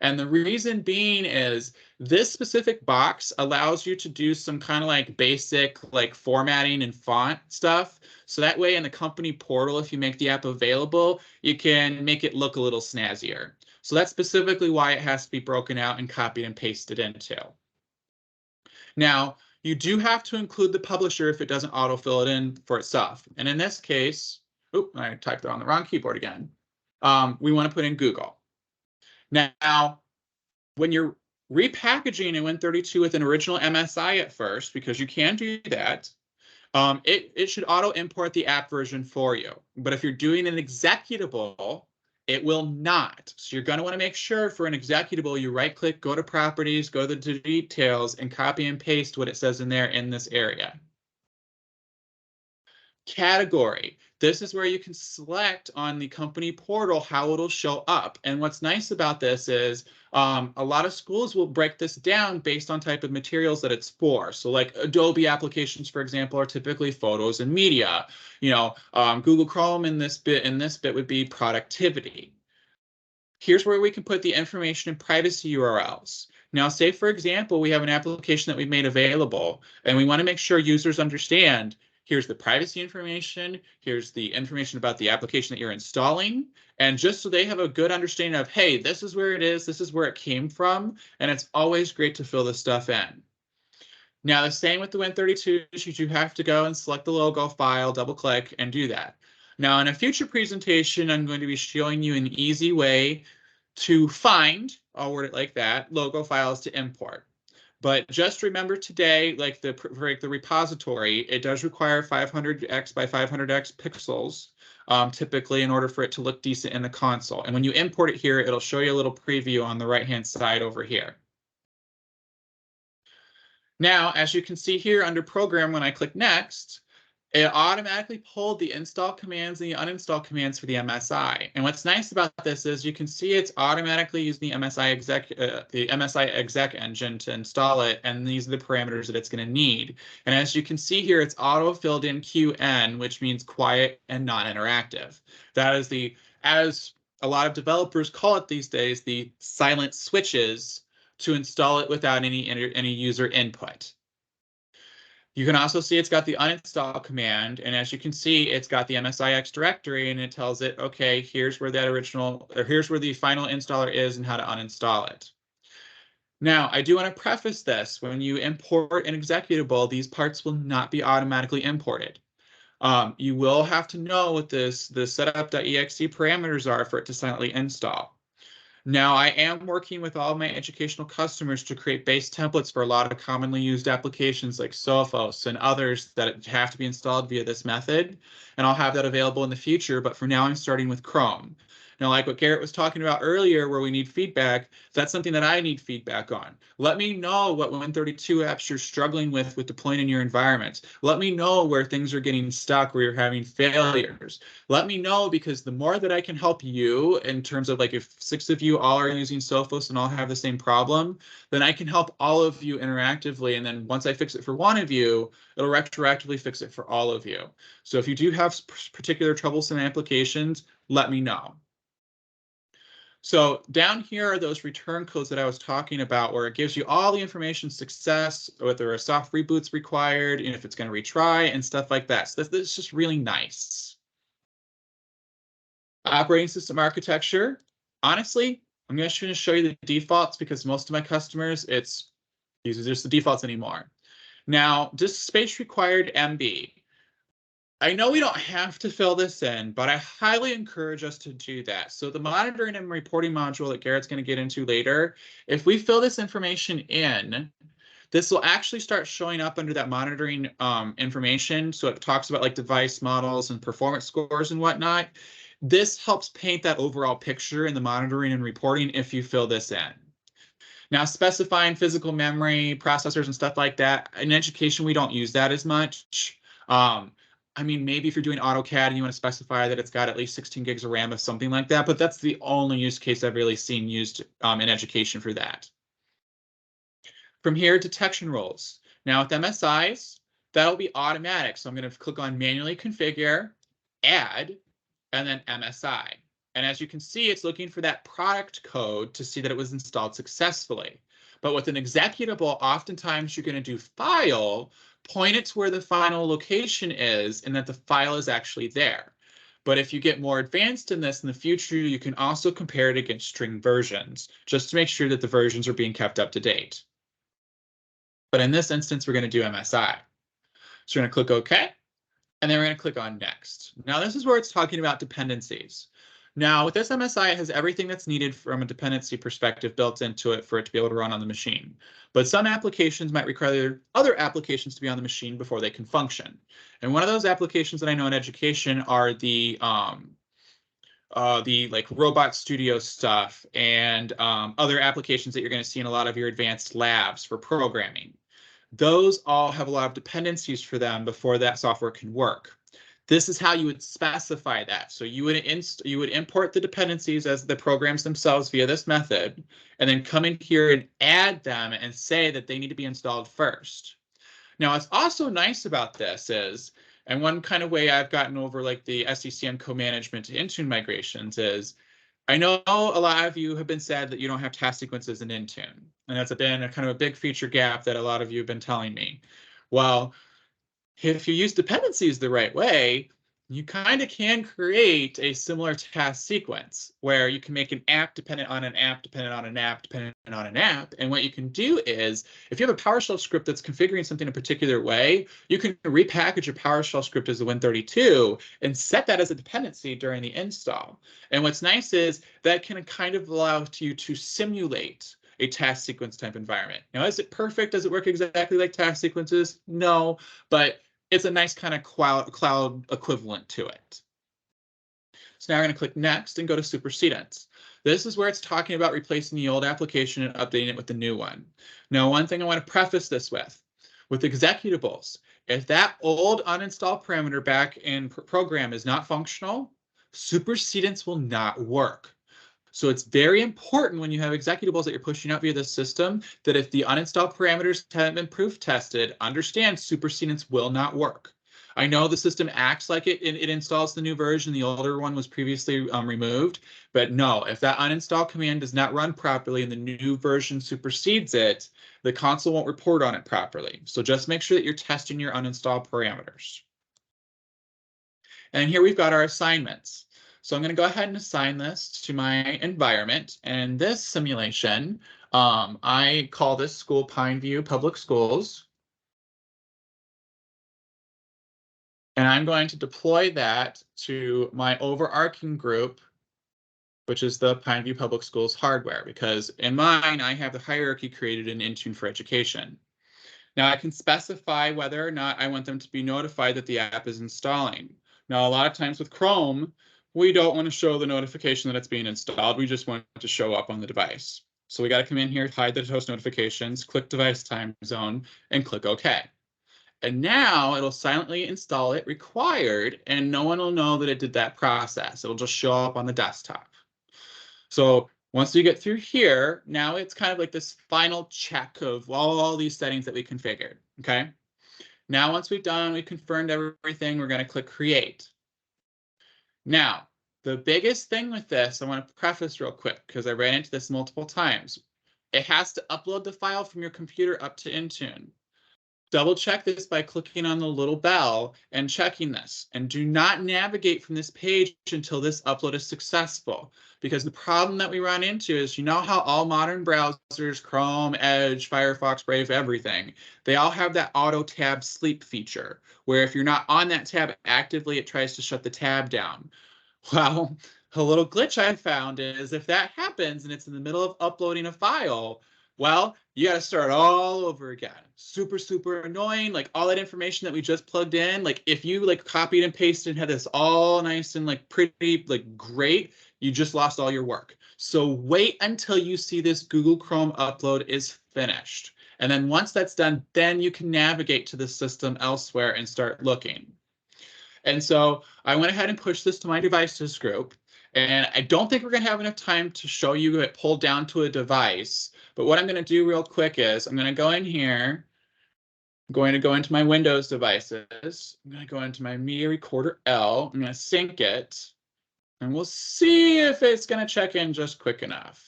And the reason being is this specific box allows you to do some kind of like basic like formatting and font stuff. So that way in the company portal, if you make the app available, you can make it look a little snazzier. So that's specifically why it has to be broken out and copied and pasted into. Now, you do have to include the publisher if it doesn't autofill it in for itself. And in this case, oop, I typed it on the wrong keyboard again. We want to put in Google. Now, when you're repackaging a Win32 with an original MSI at first, because you can do that, it should auto import the app version for you. But if you're doing an executable, it will not. So you're going to want to make sure for an executable, you right click, go to properties, go to the details, and copy and paste what it says in there in this area. Category. This is where you can select on the company portal how it'll show up. And what's nice about this is a lot of schools will break this down based on type of materials that it's for. So like Adobe applications, for example, are typically photos and media. You know, Google Chrome in this bit would be productivity. Here's where we can put the information and privacy URLs. Now, say, for example, we have an application that we've made available, and we want to make sure users understand here's the privacy information, here's the information about the application that you're installing, and just so they have a good understanding of, hey, this is where it is, this is where it came from, and it's always great to fill this stuff in. Now, the same with the Win32s, you do have to go and select the logo file, double click, and do that. Now, in a future presentation, I'm going to be showing you an easy way to find, I'll word it like that, logo files to import. But just remember today, like the repository, it does require 500x by 500x pixels, typically in order for it to look decent in the console. And when you import it here, it'll show you a little preview on the right-hand side over here. Now, as you can see here under Program, when I click Next, it automatically pulled the install commands and the uninstall commands for the MSI. And what's nice about this is you can see it's automatically using the MSI exec engine to install it, and these are the parameters that it's going to need. And as you can see here, it's auto-filled in QN, which means quiet and non-interactive. That is the, as a lot of developers call it these days, the silent switches to install it without any user input. You can also see it's got the uninstall command, and as you can see, it's got the MSIX directory, and it tells it, okay, here's where that original, or here's where the final installer is and how to uninstall it. Now, I do want to preface this. When you import an executable, these parts will not be automatically imported. You will have to know what the setup.exe parameters are for it to silently install. Now, I am working with all my educational customers to create base templates for a lot of commonly used applications like Sophos and others that have to be installed via this method. And I'll have that available in the future, but for now I'm starting with Chrome. Now, like what Garrett was talking about earlier, where we need feedback, that's something that I need feedback on. Let me know what Win32 apps you're struggling with deploying in your environment. Let me know where things are getting stuck, where you're having failures. Let me know, because the more that I can help you in terms of like if 6 of you all are using Sophos and all have the same problem, then I can help all of you interactively. And then once I fix it for one of you, it'll retroactively fix it for all of you. So if you do have particular troublesome applications, let me know. So down here are those return codes that I was talking about, where it gives you all the information, success, whether a soft reboot's required, and if it's going to retry and stuff like that. So this is just really nice. Operating system architecture. Honestly, I'm going to show you the defaults because most of my customers, these are just the defaults anymore. Now, disk space required MB. I know we don't have to fill this in, but I highly encourage us to do that. So the monitoring and reporting module that Garrett's going to get into later, if we fill this information in, this will actually start showing up under that monitoring information. So it talks about like device models and performance scores and whatnot. This helps paint that overall picture in the monitoring and reporting if you fill this in. Now, specifying physical memory, processors, and stuff like that, in education, we don't use that as much. I mean, maybe if you're doing AutoCAD and you want to specify that it's got at least 16 gigs of RAM or something like that, but that's the only use case I've really seen used in education for that. From here, detection rules. Now with MSIs, that'll be automatic. So I'm going to click on manually configure, add, and then MSI. And as you can see, it's looking for that product code to see that it was installed successfully. But with an executable, oftentimes you're going to do file, point it to where the final location is, and that the file is actually there. But if you get more advanced in this in the future, you can also compare it against string versions, just to make sure that the versions are being kept up to date. But in this instance, we're going to do MSI. So we're going to click OK, and then we're going to click on Next. Now, this is where it's talking about dependencies. Now, with this MSI, it has everything that's needed from a dependency perspective built into it for it to be able to run on the machine. But some applications might require other applications to be on the machine before they can function. And one of those applications that I know in education are the like robot studio stuff and other applications that you're going to see in a lot of your advanced labs for programming. Those all have a lot of dependencies for them before that software can work. This is how you would specify that. So you would import the dependencies as the programs themselves via this method, and then come in here and add them and say that they need to be installed first. Now, what's also nice about this is, and one kind of way I've gotten over like the SCCM co-management to Intune migrations is, I know a lot of you have been sad that you don't have task sequences in Intune, and that's been a kind of a big feature gap that a lot of you have been telling me. Well, if you use dependencies the right way, you kind of can create a similar task sequence where you can make an app dependent on an app, dependent on an app, dependent on an app. And what you can do is, if you have a PowerShell script that's configuring something a particular way, you can repackage your PowerShell script as a Win32 and set that as a dependency during the install. And what's nice is that can kind of allow you to simulate a task sequence type environment. Now, is it perfect? Does it work exactly like task sequences? No, but it's a nice kind of cloud equivalent to it. So now we're going to click Next and go to Supersedence. This is where it's talking about replacing the old application and updating it with the new one. Now, one thing I want to preface this with executables, if that old uninstall parameter back in program is not functional, supersedence will not work. So it's very important when you have executables that you're pushing out via the system that if the uninstall parameters haven't been proof tested, understand supersedence will not work. I know the system acts like it installs the new version, the older one was previously removed, but no, if that uninstall command does not run properly and the new version supersedes it, the console won't report on it properly. So just make sure that you're testing your uninstall parameters. And here we've got our assignments. So I'm going to go ahead and assign this to my environment. And this simulation, I call this school Pineview Public Schools. And I'm going to deploy that to my overarching group, which is the Pineview Public Schools hardware, because in mine, I have the hierarchy created in Intune for Education. Now I can specify whether or not I want them to be notified that the app is installing. Now, a lot of times with Chrome, we don't want to show the notification that it's being installed. We just want it to show up on the device. So we got to come in here, hide the host notifications, click device time zone, and click OK. And now it'll silently install it required, and no one will know that it did that process. It'll just show up on the desktop. So once we get through here, now it's kind of like this final check of all these settings that we configured. Okay. Now, once we've confirmed everything, we're going to click Create. Now, the biggest thing with this, I want to preface real quick because I ran into this multiple times. It has to upload the file from your computer up to Intune. Double check this by clicking on the little bell and checking this. And do not navigate from this page until this upload is successful. Because the problem that we run into is, you know how all modern browsers, Chrome, Edge, Firefox, Brave, everything, they all have that auto tab sleep feature, where if you're not on that tab actively, it tries to shut the tab down. Well, a little glitch I found is if that happens and it's in the middle of uploading a file, well, you got to start all over again. Super, super annoying. Like all that information that we just plugged in, like if you like copied and pasted and had this all nice and like pretty, like great, you just lost all your work. So wait until you see this Google Chrome upload is finished. And then once that's done, then you can navigate to the system elsewhere and start looking. And so I went ahead and pushed this to my devices group. And I don't think we're going to have enough time to show you it pulled down to a device. But what I'm going to do real quick is I'm going to go in here. I'm going to go into my Windows devices. I'm going to go into my Media Recorder L. I'm going to sync it. And we'll see if it's going to check in just quick enough.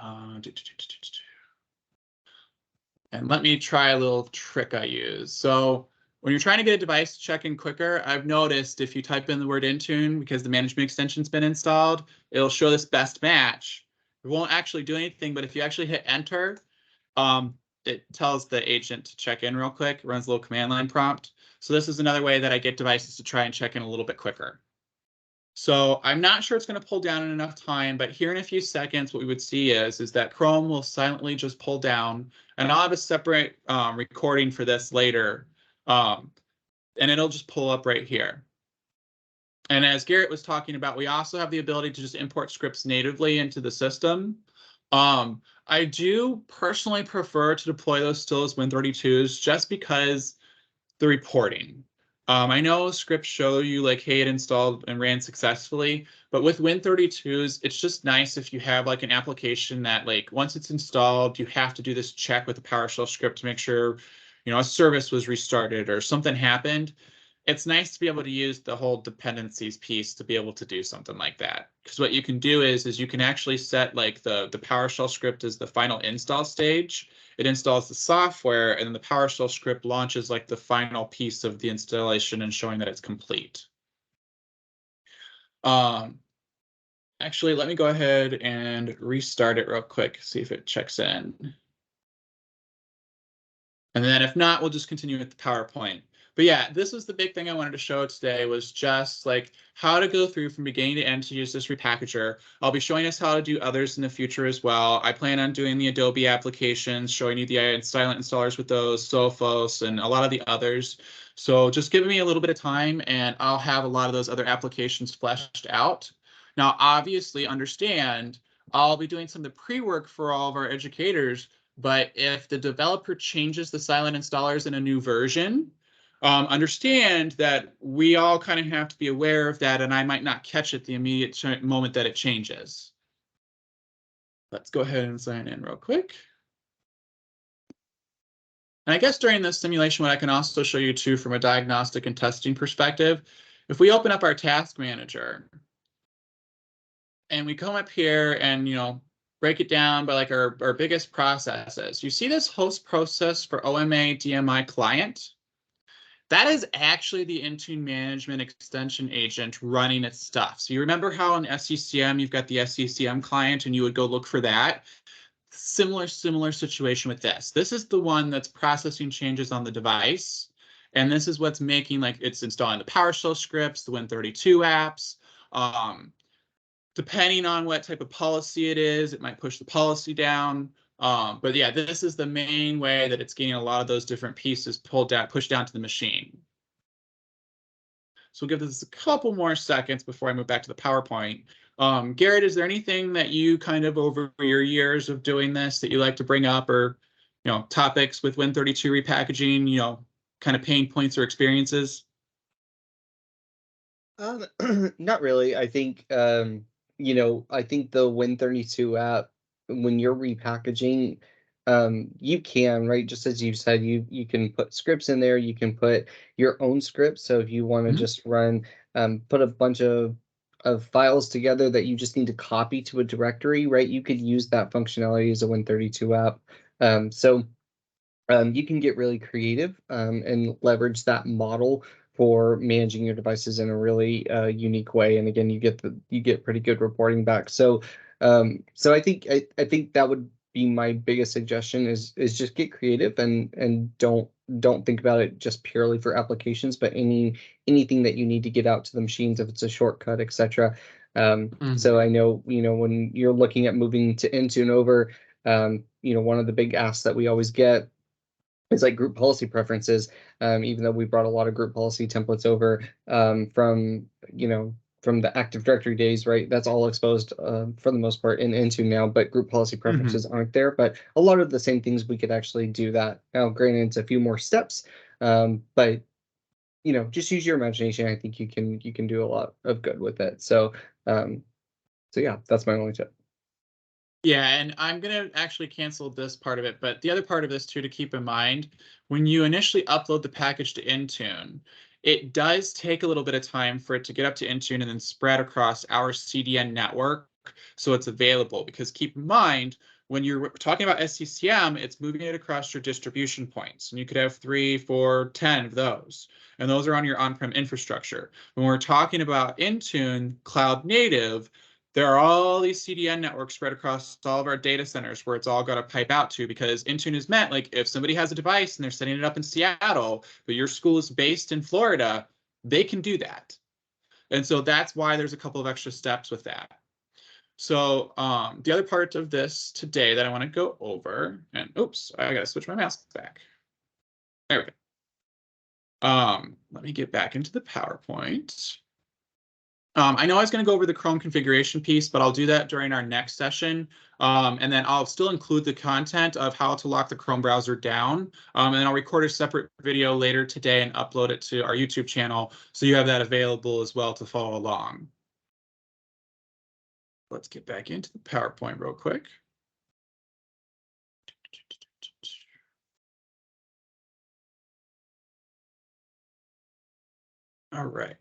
And let me try a little trick I use. So when you're trying to get a device to check in quicker, I've noticed if you type in the word Intune, because the management extension's been installed, it'll show this best match. It won't actually do anything, but if you actually hit enter, it tells the agent to check in real quick, runs a little command line prompt. So this is another way that I get devices to try and check in a little bit quicker. So I'm not sure it's going to pull down in enough time, but here in a few seconds, what we would see is that Chrome will silently just pull down, and I'll have a separate recording for this later, and it'll just pull up right here. And as Garrett was talking about, we also have the ability to just import scripts natively into the system. I do personally prefer to deploy those still as Win32s just because the reporting. I know scripts show you like, hey, it installed and ran successfully, but with Win32s, it's just nice if you have like an application that like once it's installed, you have to do this check with the PowerShell script to make sure, a service was restarted or something happened. It's nice to be able to use the whole dependencies piece to be able to do something like that. Because what you can do is you can actually set like the PowerShell script as the final install stage. It installs the software, and then the PowerShell script launches like the final piece of the installation and showing that it's complete. Actually, let me go ahead and restart it real quick, see if it checks in. And then if not, we'll just continue with the PowerPoint. But yeah, this was the big thing I wanted to show today, was just like how to go through from beginning to end to use this repackager. I'll be showing us how to do others in the future as well. I plan on doing the Adobe applications, showing you the silent installers with those, Sophos, and a lot of the others. So just give me a little bit of time and I'll have a lot of those other applications fleshed out. Now, obviously, understand I'll be doing some of the pre-work for all of our educators, but if the developer changes the silent installers in a new version, understand that we all kind of have to be aware of that, and I might not catch it the immediate moment that it changes. Let's go ahead and sign in real quick. And I guess during this simulation, what I can also show you too from a diagnostic and testing perspective, if we open up our task manager and we come up here and, break it down by like our biggest processes, you see this host process for OMA DMI client. That is actually the Intune management extension agent running its stuff. So you remember how in SCCM, you've got the SCCM client and you would go look for that? Similar situation with this. This is the one that's processing changes on the device. And this is what's making, like, it's installing the PowerShell scripts, the Win32 apps. Depending on what type of policy it is, it might push the policy down. But yeah, this is the main way that it's getting a lot of those different pieces pushed down to the machine. So we'll give this a couple more seconds before I move back to the PowerPoint. Garrett, is there anything that you kind of over your years of doing this that you like to bring up, or topics with Win32 repackaging, kind of pain points or experiences? Not really. I think I think the Win32 app, when you're repackaging, you can, right? Just as you said, you can put scripts in there, you can put your own scripts. So if you want to just run, put a bunch of files together that you just need to copy to a directory, right? You could use that functionality as a Win32 app. So you can get really creative and leverage that model for managing your devices in a really unique way. And again, you get pretty good reporting back. So I think that would be my biggest suggestion is just get creative and don't think about it just purely for applications, but anything that you need to get out to the machines, if it's a shortcut, etc. So I know, when you're looking at moving to Intune over, one of the big asks that we always get is like group policy preferences, even though we brought a lot of group policy templates over from the Active Directory days, right? That's all exposed for the most part in Intune now, but group policy preferences aren't there. But a lot of the same things we could actually do that. Now, granted, it's a few more steps, but just use your imagination. I think you can do a lot of good with it. So yeah, that's my only tip. Yeah, and I'm going to actually cancel this part of it, but the other part of this too to keep in mind, when you initially upload the package to Intune, it does take a little bit of time for it to get up to Intune and then spread across our CDN network so it's available. Because keep in mind, when you're talking about SCCM, it's moving it across your distribution points, and you could have 3, 4, 10 of those, and those are on your on-prem infrastructure. When we're talking about Intune Cloud Native, there are all these CDN networks spread across all of our data centers where it's all got to pipe out to, because Intune is meant, like, if somebody has a device and they're setting it up in Seattle, but your school is based in Florida, they can do that. And so that's why there's a couple of extra steps with that. So the other part of this today that I want to go over, and oops, I got to switch my mouse back. There we go. Let me get back into the PowerPoint. I know I was going to go over the Chrome configuration piece, but I'll do that during our next session. And then I'll still include the content of how to lock the Chrome browser down. And then I'll record a separate video later today and upload it to our YouTube channel, so you have that available as well to follow along. Let's get back into the PowerPoint real quick. All right.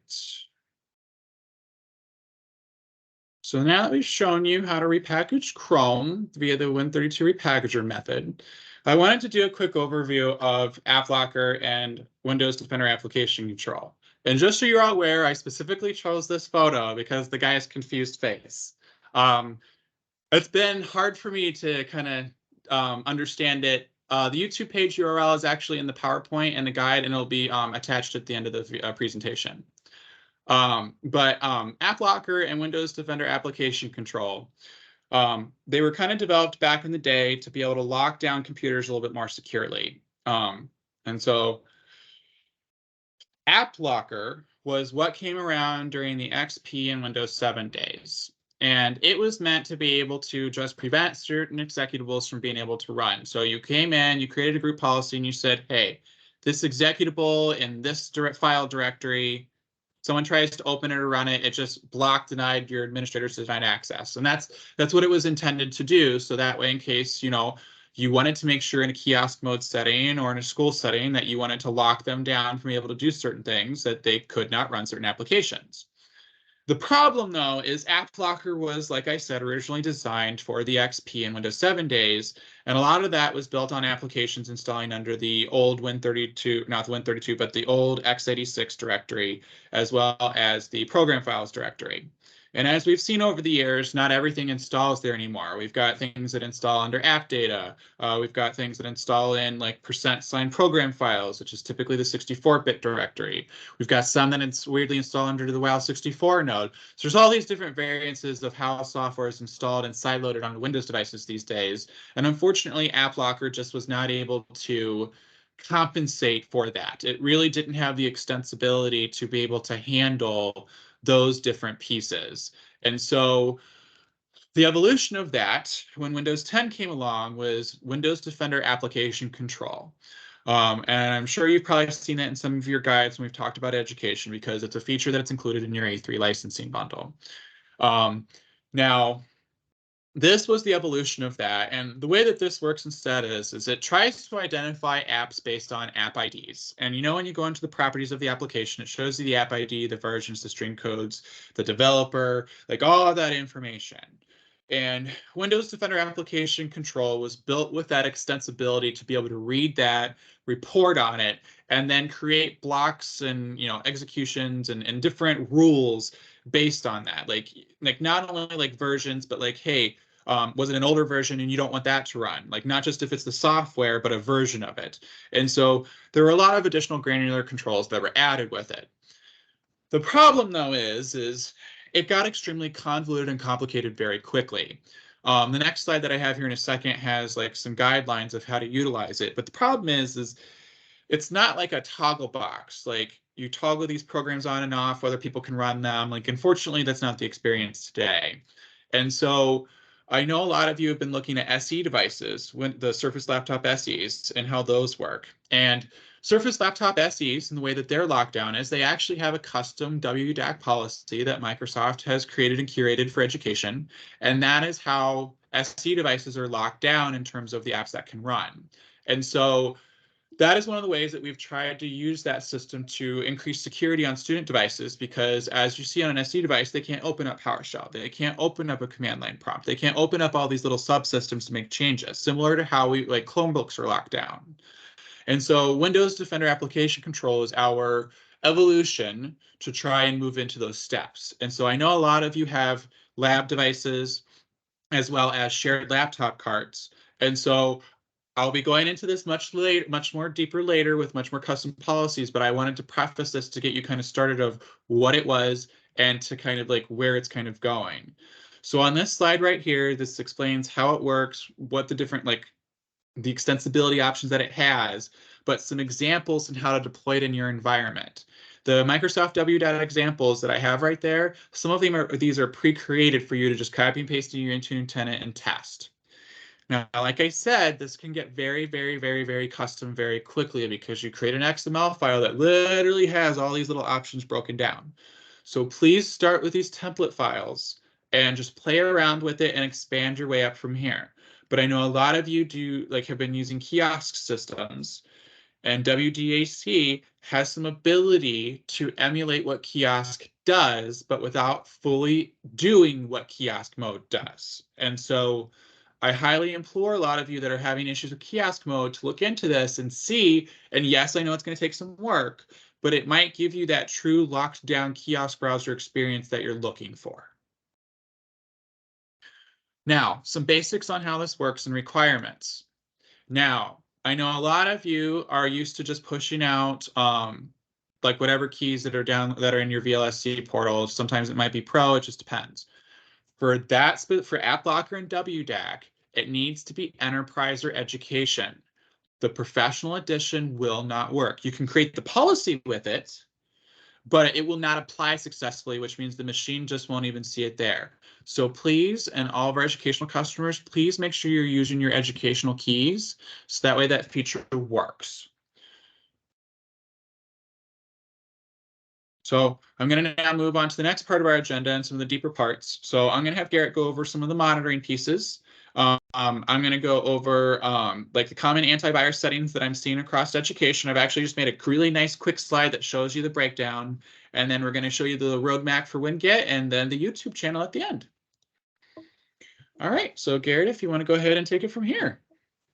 So now that we've shown you how to repackage Chrome via the Win32 repackager method, I wanted to do a quick overview of AppLocker and Windows Defender Application Control. And just so you're all aware, I specifically chose this photo because the guy has confused face. It's been hard for me to kind of understand it. The YouTube page URL is actually in the PowerPoint and the guide, and it'll be attached at the end of the presentation. But AppLocker and Windows Defender Application Control, they were kind of developed back in the day to be able to lock down computers a little bit more securely. And so AppLocker was what came around during the XP and Windows 7 days. And it was meant to be able to just prevent certain executables from being able to run. So you came in, you created a group policy, and you said, hey, this executable in this file directory, someone tries to open it or run it, it just blocked, denied your administrator's denied access. And that's what it was intended to do. So that way, in case, you know, you wanted to make sure in a kiosk mode setting or in a school setting that you wanted to lock them down from being able to do certain things, that they could not run certain applications. The problem, though, is AppLocker was, like I said, originally designed for the XP and Windows 7 days, and a lot of that was built on applications installing under the old Win32, not the Win32, but the old x86 directory, as well as the program files directory. And as we've seen over the years, not everything installs there anymore. We've got things that install under app data. We've got things that install in like %sign program files, which is typically the 64-bit directory. We've got some that it's weirdly installed under the WAL64 node. So there's all these different variances of how software is installed and sideloaded on Windows devices these days. And unfortunately, AppLocker just was not able to compensate for that. It really didn't have the extensibility to be able to handle those different pieces. And so the evolution of that, when Windows 10 came along, was Windows Defender Application Control. And I'm sure you've probably seen that in some of your guides when we've talked about education, because it's a feature that's included in your A3 licensing bundle. Now, this was the evolution of that. And the way that this works instead is it tries to identify apps based on app IDs. And you know, when you go into the properties of the application, it shows you the app ID, the versions, the string codes, the developer, like all of that information. And Windows Defender Application Control was built with that extensibility to be able to read that, report on it, and then create blocks and, you know, executions and different rules based on that. Like not only like versions, but like, hey, was it an older version and you don't want that to run? Like not just if it's the software, but a version of it. And so there were a lot of additional granular controls that were added with it. The problem, though, is it got extremely convoluted and complicated very quickly. The next slide that I have here in a second has like some guidelines of how to utilize it. But the problem is it's not like a toggle box. Like you toggle these programs on and off, whether people can run them. Like, unfortunately, that's not the experience today. And so I know a lot of you have been looking at SE devices, when the Surface Laptop SEs, and how those work. And Surface Laptop SEs, and the way that they're locked down is they actually have a custom WDAC policy that Microsoft has created and curated for education. And that is how SE devices are locked down in terms of the apps that can run. And so that is one of the ways that we've tried to use that system to increase security on student devices, because as you see on an SE device, they can't open up PowerShell. They can't open up a command line prompt. They can't open up all these little subsystems to make changes, similar to how we like Chromebooks are locked down. And so Windows Defender Application Control is our evolution to try and move into those steps. And so I know a lot of you have lab devices, as well as shared laptop carts. And so I'll be going into this much more deeper later with much more custom policies, but I wanted to preface this to get you kind of started of what it was and to kind of like where it's kind of going. So on this slide right here, this explains how it works, what the different like the extensibility options that it has, but some examples and how to deploy it in your environment. The Microsoft WDAT examples that I have right there, some of these are pre-created for you to just copy and paste in your Intune tenant and test. Now, like I said, this can get very, very, very, very custom very quickly because you create an XML file that literally has all these little options broken down. So please start with these template files and just play around with it and expand your way up from here. But I know a lot of you have been using kiosk systems, and WDAC has some ability to emulate what kiosk does, but without fully doing what kiosk mode does. And so I highly implore a lot of you that are having issues with kiosk mode to look into this and see, and yes, I know it's going to take some work, but it might give you that true locked down kiosk browser experience that you're looking for. Now, some basics on how this works and requirements. Now, I know a lot of you are used to just pushing out like whatever keys that are in your VLSC portal. Sometimes it might be Pro, it just depends. For AppLocker and WDAC, it needs to be enterprise or education. The professional edition will not work. You can create the policy with it, but it will not apply successfully, which means the machine just won't even see it there. So please, and all of our educational customers, please make sure you're using your educational keys so that way that feature works. So I'm going to now move on to the next part of our agenda and some of the deeper parts. So I'm going to have Garrett go over some of the monitoring pieces. I'm going to go over like the common antivirus settings that I'm seeing across education. I've actually just made a really nice quick slide that shows you the breakdown. And then we're going to show you the roadmap for WinGet and then the YouTube channel at the end. All right, so Garrett, if you want to go ahead and take it from here.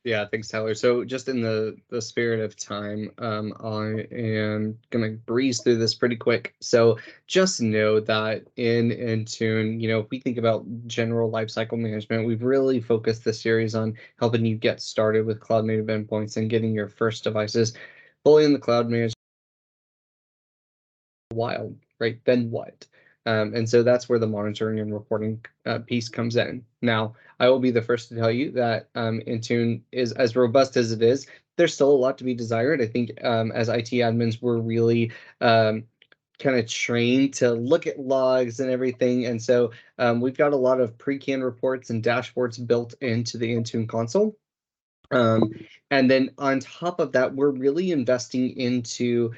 Yeah, thanks, Tyler. So just in the spirit of time, I am gonna breeze through this pretty quick. So just know that in Intune, if we think about general lifecycle management, we've really focused this series on helping you get started with cloud native endpoints and getting your first devices fully in the cloud management. Wild, right? Then what? And so that's where the monitoring and reporting piece comes in. Now, I will be the first to tell you that Intune is as robust as it is. There's still a lot to be desired. I think as IT admins, we're really kind of trained to look at logs and everything. And so we've got a lot of pre-can reports and dashboards built into the Intune console. And then on top of that, we're really investing into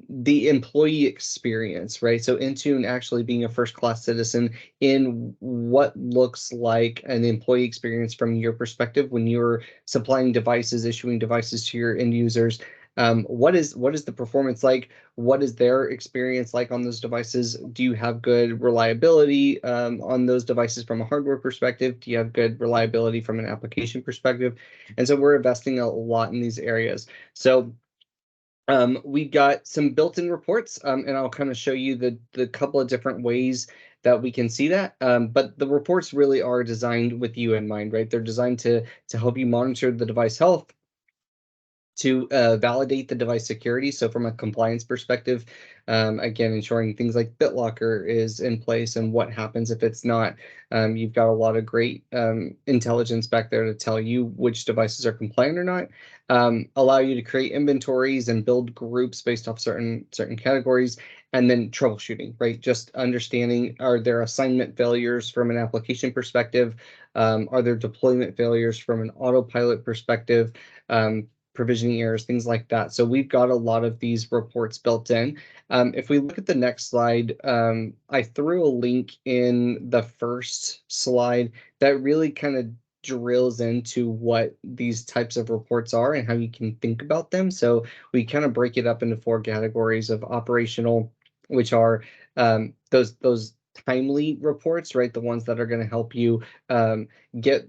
the employee experience, right? So Intune actually being a first-class citizen in what looks like an employee experience from your perspective when you're supplying devices, issuing devices to your end users. What is the performance like? What is their experience like on those devices? Do you have good reliability on those devices from a hardware perspective? Do you have good reliability from an application perspective? And so we're investing a lot in these areas. So we've got some built-in reports, and I'll kind of show you the couple of different ways that we can see that. But the reports really are designed with you in mind, right? They're designed to help you monitor the device health, to validate the device security. So from a compliance perspective, again, ensuring things like BitLocker is in place and what happens if it's not. You've got a lot of great intelligence back there to tell you which devices are compliant or not. Allow you to create inventories and build groups based off certain categories, and then troubleshooting, right? Just understanding, are there assignment failures from an application perspective? Are there deployment failures from an autopilot perspective? Provisioning errors, things like that. So we've got a lot of these reports built in. If we look at the next slide, I threw a link in the first slide that really kind of drills into what these types of reports are and how you can think about them. So we kind of break it up into 4 categories of operational, which are those timely reports, right? The ones that are going to help you get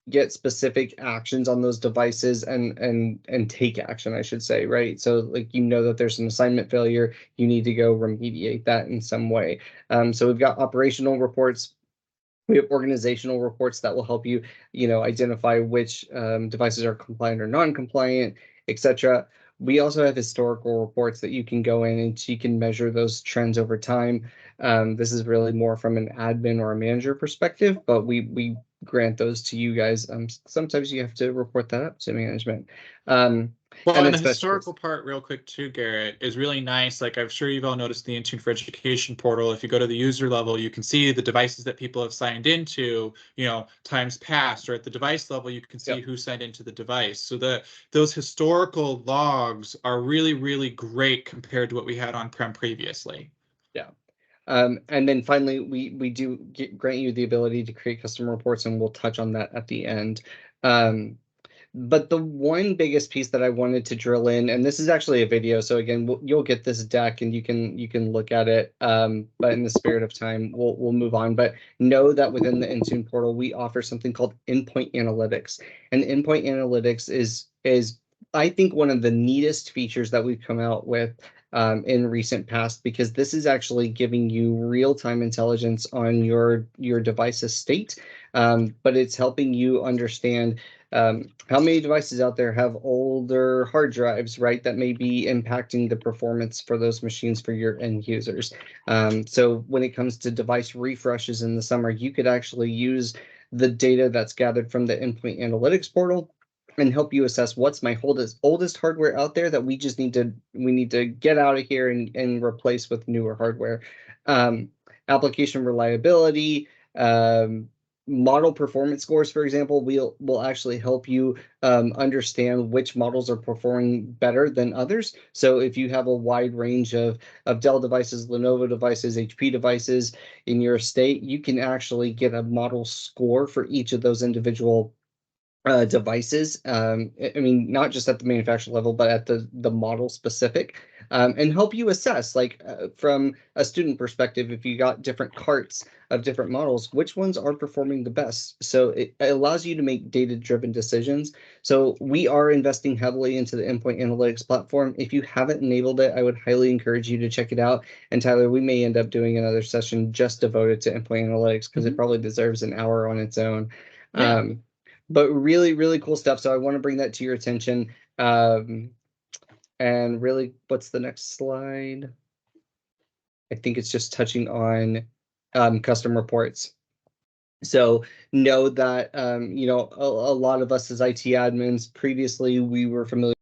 get specific actions on those devices and take action, I should say, right? So like, that there's an assignment failure, you need to go remediate that in some way. So we've got operational reports. We have organizational reports that will help you, identify which devices are compliant or non-compliant, etc. We also have historical reports that you can go in and you can measure those trends over time. This is really more from an admin or a manager perspective, but we grant those to you guys. Sometimes you have to report that up to management. Well, and the historical part, real quick too, Garrett, is really nice. Like, I'm sure you've all noticed the Intune for Education portal. If you go to the user level, you can see the devices that people have signed into, times past, or at the device level, you can see who signed into the device. So those historical logs are really, really great compared to what we had on-prem previously. Yeah. And then finally, we do grant you the ability to create custom reports, and we'll touch on that at the end. But the one biggest piece that I wanted to drill in, and this is actually a video, so again, you'll get this deck and you can look at it. But in the spirit of time, we'll move on. But know that within the Intune portal, we offer something called Endpoint Analytics, and Endpoint Analytics is I think one of the neatest features that we've come out with in recent past, because this is actually giving you real-time intelligence on your device's state, but it's helping you understand how many devices out there have older hard drives, right, that may be impacting the performance for those machines for your end users. So when it comes to device refreshes in the summer, you could actually use the data that's gathered from the Endpoint Analytics portal and help you assess what's my oldest hardware out there that we need to get out of here and replace with newer hardware. Application reliability, model performance scores, for example, will actually help you understand which models are performing better than others. So if you have a wide range of Dell devices, Lenovo devices, HP devices in your estate, you can actually get a model score for each of those individual devices. I mean, not just at the manufacturer level, but at the model specific, and help you assess, like from a student perspective, if you got different carts of different models, which ones are performing the best. So it allows you to make data-driven decisions. So we are investing heavily into the Endpoint Analytics platform. If you haven't enabled it, I would highly encourage you to check it out. And Tyler, we may end up doing another session just devoted to Endpoint Analytics, because it probably deserves an hour on its own. Yeah. But really, really cool stuff. So I want to bring that to your attention. And really, what's the next slide? I think it's just touching on custom reports. So know that, a lot of us as IT admins, previously, we were familiar.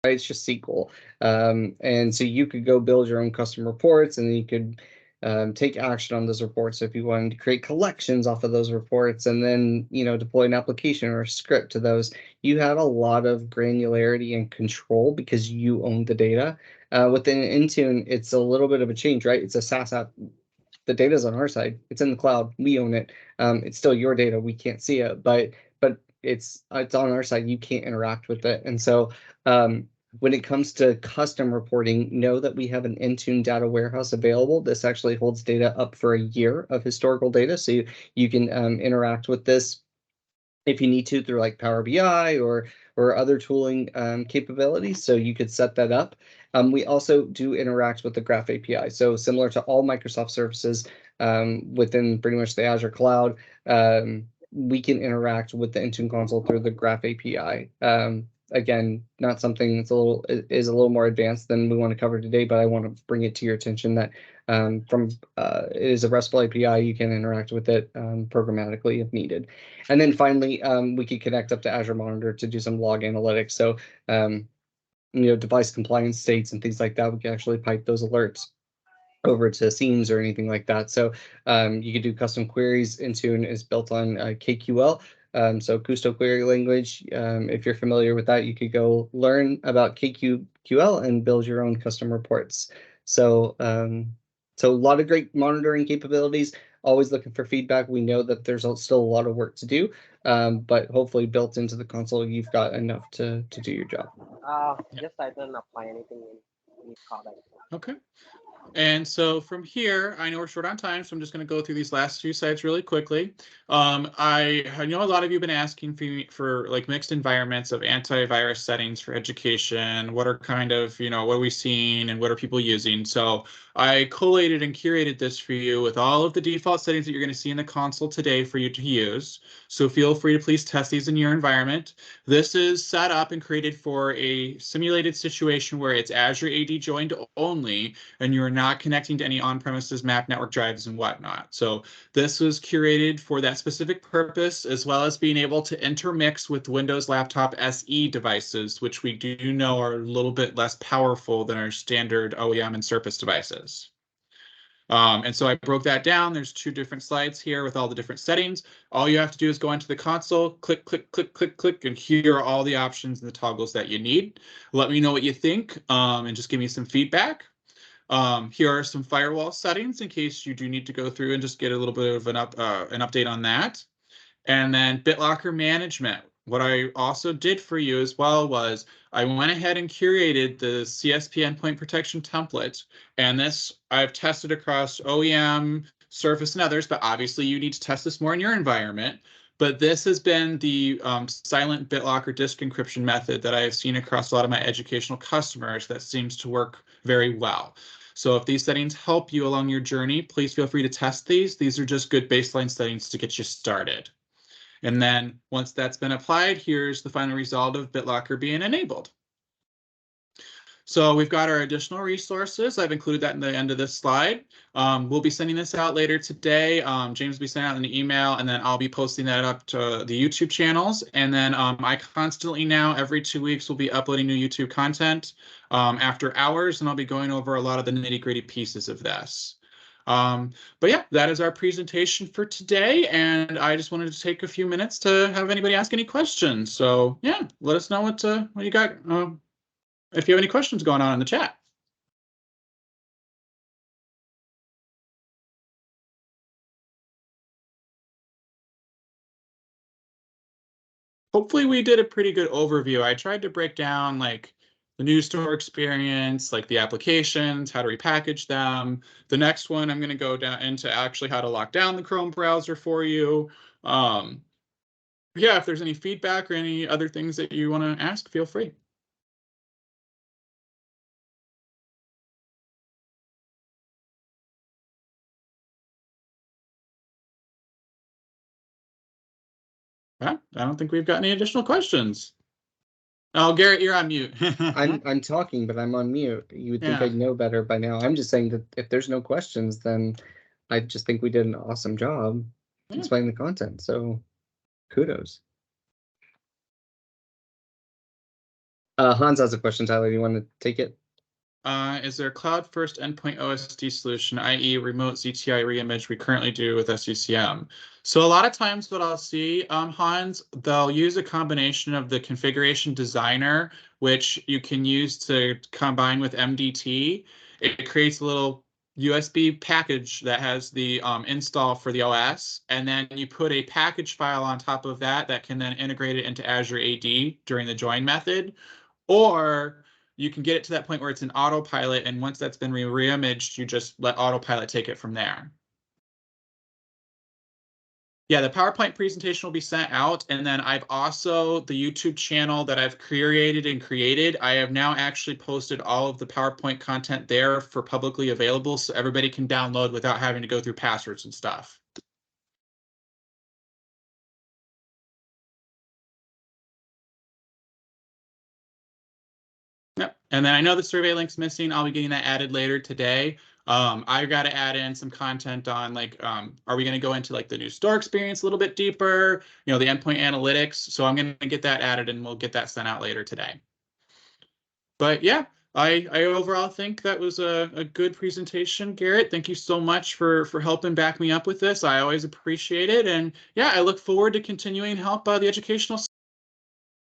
It's just SQL. And so you could go build your own custom reports, and then you could take action on those reports. So if you wanted to create collections off of those reports, and then deploy an application or a script to those, you had a lot of granularity and control because you own the data. Within Intune, it's a little bit of a change, right? It's a SaaS app. The data's on our side. It's in the cloud. We own it. It's still your data. We can't see it, but it's on our side. You can't interact with it. And so when it comes to custom reporting, know that we have an Intune data warehouse available. This actually holds data up for a year of historical data, so you can interact with this if you need to through like Power BI or other tooling capabilities. So you could set that up. We also do interact with the Graph API. So similar to all Microsoft services within pretty much the Azure cloud, we can interact with the Intune console through the Graph API. Again, not something that's a little more advanced than we want to cover today, but I want to bring it to your attention that it is a RESTful API. You can interact with it programmatically if needed. And then finally, we could connect up to Azure Monitor to do some log analytics. So device compliance states and things like that, we can actually pipe those alerts over to Seams or anything like that. So you could do custom queries. Intune is built on KQL. So Kusto query language. If you're familiar with that, you could go learn about KQL and build your own custom reports. So a lot of great monitoring capabilities. Always looking for feedback. We know that there's still a lot of work to do, but hopefully built into the console, you've got enough to do your job. Just I don't apply anything in product. Okay. And so from here, I know we're short on time, so I'm just going to go through these last few sites really quickly. I know a lot of you have been asking for like mixed environments of antivirus settings for education. What are kind of, what are we seeing and what are people using? So I collated and curated this for you with all of the default settings that you're going to see in the console today for you to use. So feel free to please test these in your environment. This is set up and created for a simulated situation where it's Azure AD joined only, and you're not connecting to any on-premises Mac network drives and whatnot. So this was curated for that specific purpose, as well as being able to intermix with Windows Laptop SE devices, which we do know are a little bit less powerful than our standard OEM and Surface devices. And so I broke that down. There's 2 different slides here with all the different settings. All you have to do is go into the console, click, click, click, click, click, and here are all the options and the toggles that you need. Let me know what you think, and just give me some feedback. Here are some firewall settings in case you do need to go through and just get a little bit of an update on that. And then BitLocker management. What I also did for you as well was I went ahead and curated the CSP endpoint protection template. And this I've tested across OEM, Surface, and others, but obviously you need to test this more in your environment. But this has been the silent BitLocker disk encryption method that I have seen across a lot of my educational customers that seems to work very well. So if these settings help you along your journey, please feel free to test these. These are just good baseline settings to get you started. And then once that's been applied, here's the final result of BitLocker being enabled. So we've got our additional resources. I've included that in the end of this slide. We'll be sending this out later today. James will be sending out an email, and then I'll be posting that up to the YouTube channels. And then I constantly now, every 2 weeks, will be uploading new YouTube content after hours, and I'll be going over a lot of the nitty-gritty pieces of this. But yeah, that is our presentation for today, and I just wanted to take a few minutes to have anybody ask any questions. So yeah, let us know what you got. If you have any questions going on in the chat. Hopefully we did a pretty good overview. I tried to break down like the news store experience, like the applications, how to repackage them. The next one, I'm going to go down into actually how to lock down the Chrome browser for you. Yeah, if there's any feedback or any other things that you want to ask, feel free. Yeah, I don't think we've got any additional questions. Oh, Garrett, you're on mute. I'm talking, but I'm on mute. You would think Yeah. I'd know better by now. I'm just saying that if there's no questions, then I just think we did an awesome job explaining the content. So kudos. Hans has a question, Tyler. Do you want to take it? Is there a cloud-first endpoint OSD solution, i.e. remote ZTI reimage we currently do with SCCM? So a lot of times what I'll see, Hans, they'll use a combination of the configuration designer, which you can use to combine with MDT. It creates a little USB package that has the install for the OS, and then you put a package file on top of that that can then integrate it into Azure AD during the join method. Or you can get it to that point where it's an autopilot, and once that's been reimaged, you just let autopilot take it from there. Yeah, the PowerPoint presentation will be sent out, and then I've also, the YouTube channel that I've created, I have now actually posted all of the PowerPoint content there for publicly available, so everybody can download without having to go through passwords and stuff. Yep. And then I know the survey link's missing. I'll be getting that added later today. I've got to add in some content on like, are we going to go into like the new store experience a little bit deeper, the endpoint analytics. So I'm going to get that added and we'll get that sent out later today. But yeah, I overall think that was a good presentation, Garrett. Thank you so much for helping back me up with this. I always appreciate it. And yeah, I look forward to continuing to help the educational